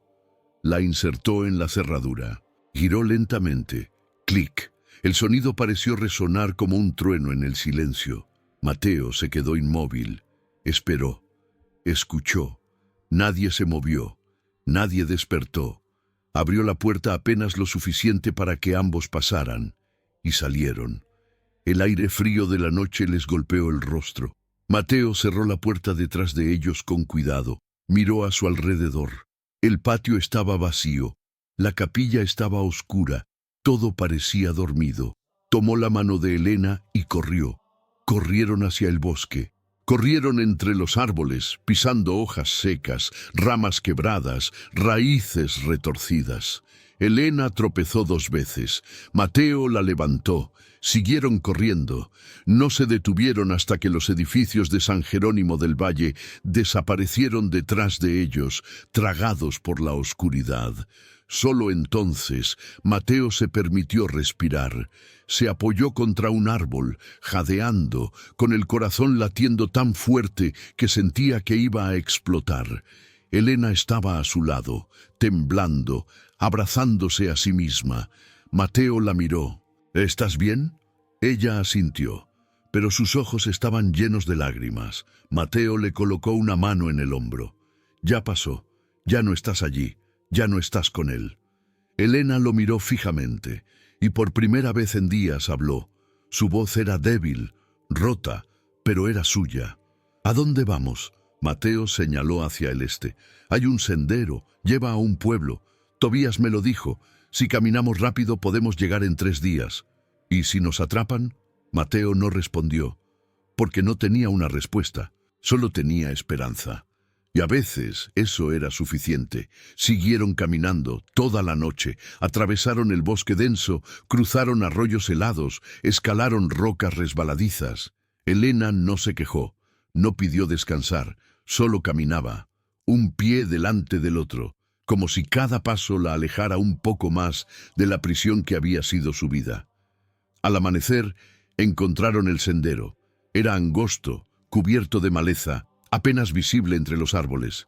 S1: La insertó en la cerradura. Giró lentamente. Clic. El sonido pareció resonar como un trueno en el silencio. Mateo se quedó inmóvil. Esperó. Escuchó. Nadie se movió. Nadie despertó. Abrió la puerta apenas lo suficiente para que ambos pasaran. Y salieron. El aire frío de la noche les golpeó el rostro. Mateo cerró la puerta detrás de ellos con cuidado. Miró a su alrededor. El patio estaba vacío. La capilla estaba oscura. Todo parecía dormido. Tomó la mano de Elena y corrió. Corrieron hacia el bosque. Corrieron entre los árboles, pisando hojas secas, ramas quebradas, raíces retorcidas. Elena tropezó 2 veces. Mateo la levantó. Siguieron corriendo. No se detuvieron hasta que los edificios de San Jerónimo del Valle desaparecieron detrás de ellos, tragados por la oscuridad. Solo entonces Mateo se permitió respirar. Se apoyó contra un árbol, jadeando, con el corazón latiendo tan fuerte que sentía que iba a explotar. Elena estaba a su lado, temblando, abrazándose a sí misma. Mateo la miró. «¿Estás bien?» Ella asintió, pero sus ojos estaban llenos de lágrimas. Mateo le colocó una mano en el hombro. «Ya pasó, ya no estás allí, ya no estás con él». Elena lo miró fijamente, y por primera vez en días habló. Su voz era débil, rota, pero era suya. «¿A dónde vamos?» Mateo señaló hacia el este. «Hay un sendero, lleva a un pueblo. Tobías me lo dijo. Si caminamos rápido podemos llegar en 3 días. ¿Y si nos atrapan?» Mateo no respondió, porque no tenía una respuesta, solo tenía esperanza. Y a veces eso era suficiente. Siguieron caminando toda la noche, atravesaron el bosque denso, cruzaron arroyos helados, escalaron rocas resbaladizas. Elena no se quejó, no pidió descansar, solo caminaba, un pie delante del otro, como si cada paso la alejara un poco más de la prisión que había sido su vida. Al amanecer, encontraron el sendero. Era angosto, cubierto de maleza, apenas visible entre los árboles,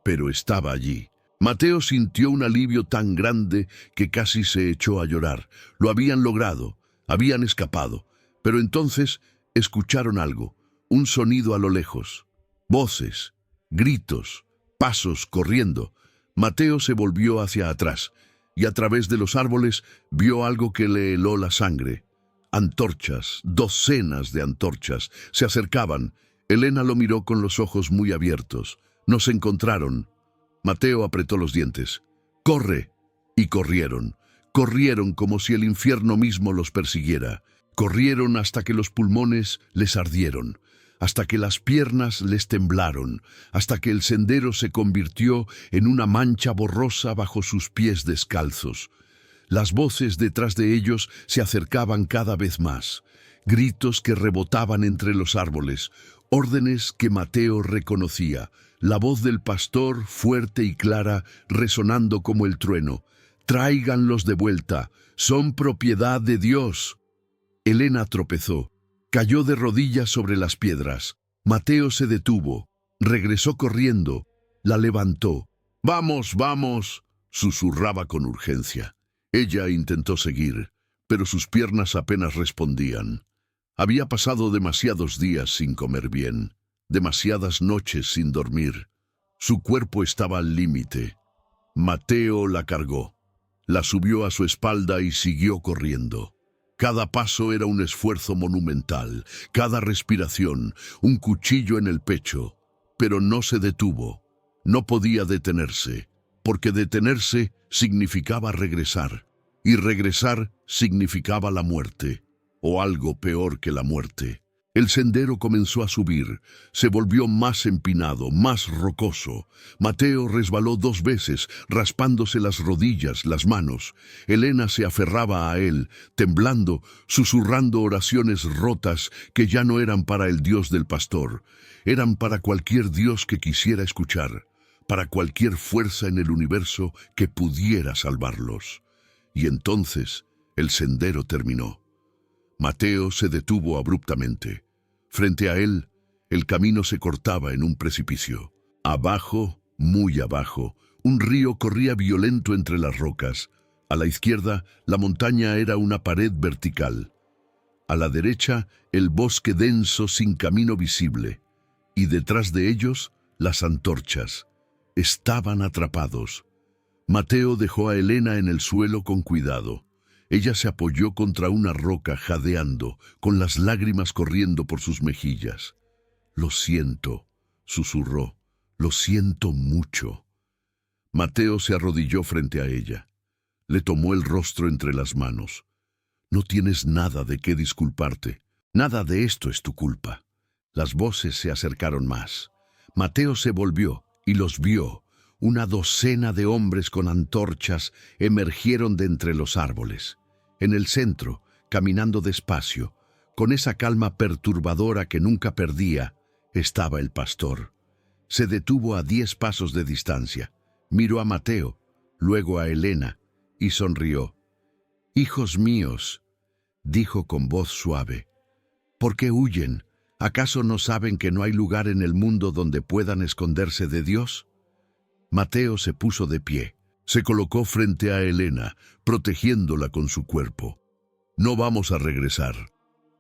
S1: pero estaba allí. Mateo sintió un alivio tan grande que casi se echó a llorar. Lo habían logrado, habían escapado, pero entonces escucharon algo, un sonido a lo lejos. Voces, gritos, pasos corriendo. Mateo se volvió hacia atrás. y a través de los árboles vio algo que le heló la sangre. Antorchas, docenas de antorchas, se acercaban. Elena lo miró con los ojos muy abiertos. No se encontraron. Mateo apretó los dientes. ¡Corre! Y corrieron. Corrieron como si el infierno mismo los persiguiera. Corrieron hasta que los pulmones les ardieron, hasta que las piernas les temblaron, hasta que el sendero se convirtió en una mancha borrosa bajo sus pies descalzos. Las voces detrás de ellos se acercaban cada vez más, gritos que rebotaban entre los árboles, órdenes que Mateo reconocía, la voz del pastor fuerte y clara resonando como el trueno. «Tráiganlos de vuelta, son propiedad de Dios». Elena tropezó, cayó de rodillas sobre las piedras. Mateo se detuvo, regresó corriendo, la levantó. «¡Vamos, vamos!», susurraba con urgencia. Ella intentó seguir, pero sus piernas apenas respondían. Había pasado demasiados días sin comer bien, demasiadas noches sin dormir. Su cuerpo estaba al límite. Mateo la cargó, la subió a su espalda y siguió corriendo. Cada paso era un esfuerzo monumental, cada respiración, un cuchillo en el pecho. Pero no se detuvo, no podía detenerse, porque detenerse significaba regresar, y regresar significaba la muerte, o algo peor que la muerte. El sendero comenzó a subir, se volvió más empinado, más rocoso. Mateo resbaló 2 veces, raspándose las rodillas, las manos. Elena se aferraba a él, temblando, susurrando oraciones rotas que ya no eran para el Dios del pastor, eran para cualquier Dios que quisiera escuchar, para cualquier fuerza en el universo que pudiera salvarlos. Y entonces el sendero terminó. Mateo se detuvo abruptamente. Frente a él, el camino se cortaba en un precipicio. Abajo, muy abajo, un río corría violento entre las rocas. A la izquierda, la montaña era una pared vertical. A la derecha, el bosque denso sin camino visible. Y detrás de ellos, las antorchas. Estaban atrapados. Mateo dejó a Elena en el suelo con cuidado. Ella se apoyó contra una roca jadeando, con las lágrimas corriendo por sus mejillas. «Lo siento», susurró, «lo siento mucho». Mateo se arrodilló frente a ella. Le tomó el rostro entre las manos. «No tienes nada de qué disculparte. Nada de esto es tu culpa». Las voces se acercaron más. Mateo se volvió y los vio. Una docena de hombres con antorchas emergieron de entre los árboles. En el centro, caminando despacio, con esa calma perturbadora que nunca perdía, estaba el pastor. Se detuvo a 10 pasos de distancia, miró a Mateo, luego a Elena, y sonrió. «Hijos míos», dijo con voz suave, «¿por qué huyen? ¿Acaso no saben que no hay lugar en el mundo donde puedan esconderse de Dios?» Mateo se puso de pie. Se colocó frente a Elena, protegiéndola con su cuerpo. «No vamos a regresar».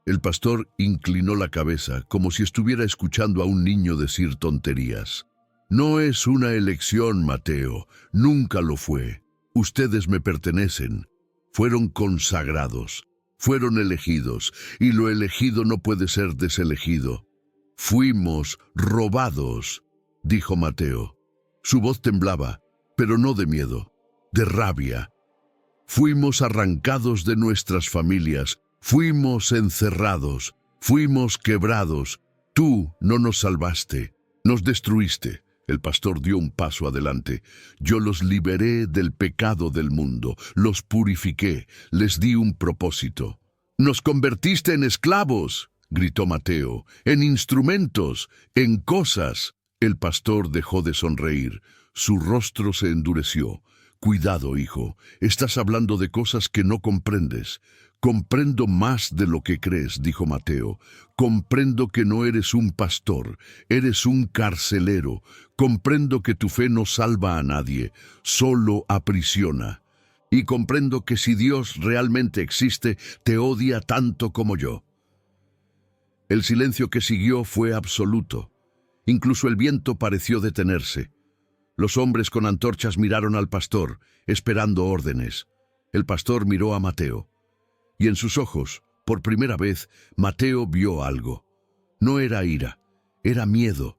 S1: El pastor inclinó la cabeza, como si estuviera escuchando a un niño decir tonterías. «No es una elección, Mateo. Nunca lo fue. Ustedes me pertenecen. Fueron consagrados. Fueron elegidos, y lo elegido no puede ser deselegido. Fuimos robados», dijo Mateo. Su voz temblaba, pero no de miedo, de rabia. «Fuimos arrancados de nuestras familias, fuimos encerrados, fuimos quebrados. Tú no nos salvaste, nos destruiste». El pastor dio un paso adelante. «Yo los liberé del pecado del mundo, los purifiqué, les di un propósito». «Nos convertiste en esclavos», gritó Mateo, «en instrumentos, en cosas». El pastor dejó de sonreír. Su rostro se endureció. «Cuidado, hijo, estás hablando de cosas que no comprendes». «Comprendo más de lo que crees», dijo Mateo. «Comprendo que no eres un pastor, eres un carcelero. Comprendo que tu fe no salva a nadie, solo aprisiona. Y comprendo que si Dios realmente existe, te odia tanto como yo». El silencio que siguió fue absoluto. Incluso el viento pareció detenerse. Los hombres con antorchas miraron al pastor, esperando órdenes. El pastor miró a Mateo, y en sus ojos, por primera vez, Mateo vio algo. No era ira, era miedo,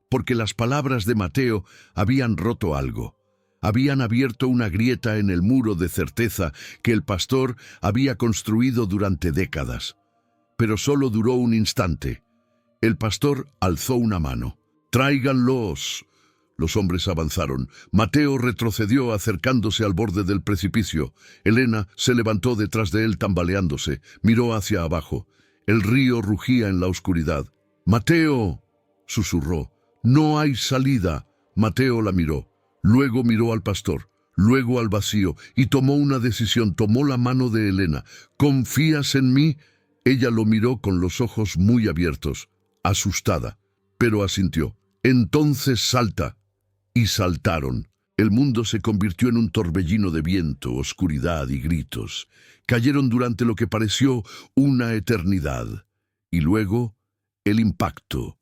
S1: porque las palabras de Mateo habían roto algo. Habían abierto una grieta en el muro de certeza que el pastor había construido durante décadas. Pero solo duró un instante. El pastor alzó una mano. «¡Tráiganlos!». Los hombres avanzaron. Mateo retrocedió acercándose al borde del precipicio. Elena se levantó detrás de él tambaleándose. Miró hacia abajo. El río rugía en la oscuridad. «¡Mateo!», susurró. «¡No hay salida!». Mateo la miró. Luego miró al pastor, luego al vacío, y tomó una decisión. Tomó la mano de Elena. «¿Confías en mí?». Ella lo miró con los ojos muy abiertos, asustada, pero asintió. «Entonces salta». Y saltaron. El mundo se convirtió en un torbellino de viento, oscuridad y gritos. Cayeron durante lo que pareció una eternidad. Y luego, el impacto.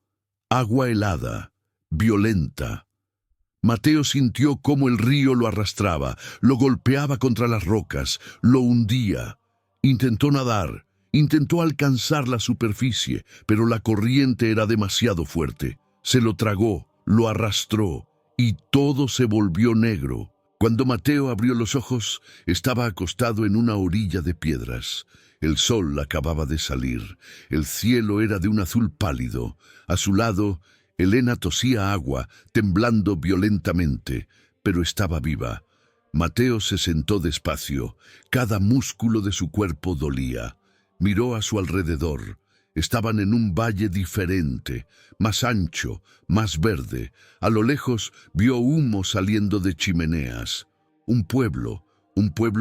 S1: Agua helada, violenta. Mateo sintió cómo el río lo arrastraba, lo golpeaba contra las rocas, lo hundía. Intentó nadar, intentó alcanzar la superficie, pero la corriente era demasiado fuerte. Se lo tragó, lo arrastró, y todo se volvió negro. Cuando Mateo abrió los ojos, estaba acostado en una orilla de piedras. El sol acababa de salir. El cielo era de un azul pálido. A su lado, Elena tosía agua, temblando violentamente, pero estaba viva. Mateo se sentó despacio. Cada músculo de su cuerpo dolía. Miró a su alrededor. Estaban en un valle diferente, más ancho, más verde. A lo lejos vio humo saliendo de chimeneas. Un pueblo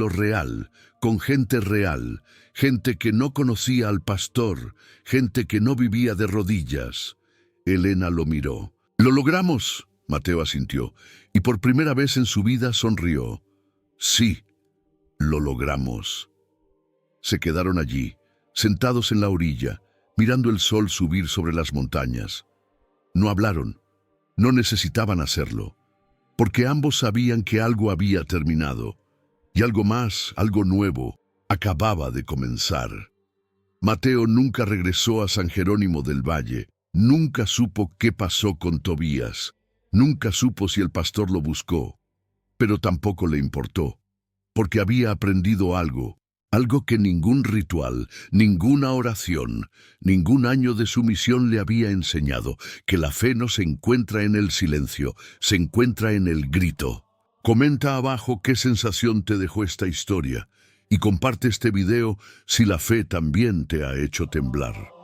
S1: real, con gente real, gente que no conocía al pastor, gente que no vivía de rodillas. Elena lo miró. «¡Lo logramos!», Mateo asintió, y por primera vez en su vida sonrió. «Sí, lo logramos». Se quedaron allí, sentados en la orilla, mirando el sol subir sobre las montañas. No hablaron, no necesitaban hacerlo, porque ambos sabían que algo había terminado, y algo más, algo nuevo, acababa de comenzar. Mateo nunca regresó a San Jerónimo del Valle, nunca supo qué pasó con Tobías, nunca supo si el pastor lo buscó, pero tampoco le importó, porque había aprendido algo que ningún ritual, ninguna oración, ningún año de sumisión le había enseñado, que la fe no se encuentra en el silencio, se encuentra en el grito. Comenta abajo qué sensación te dejó esta historia y comparte este video si la fe también te ha hecho temblar.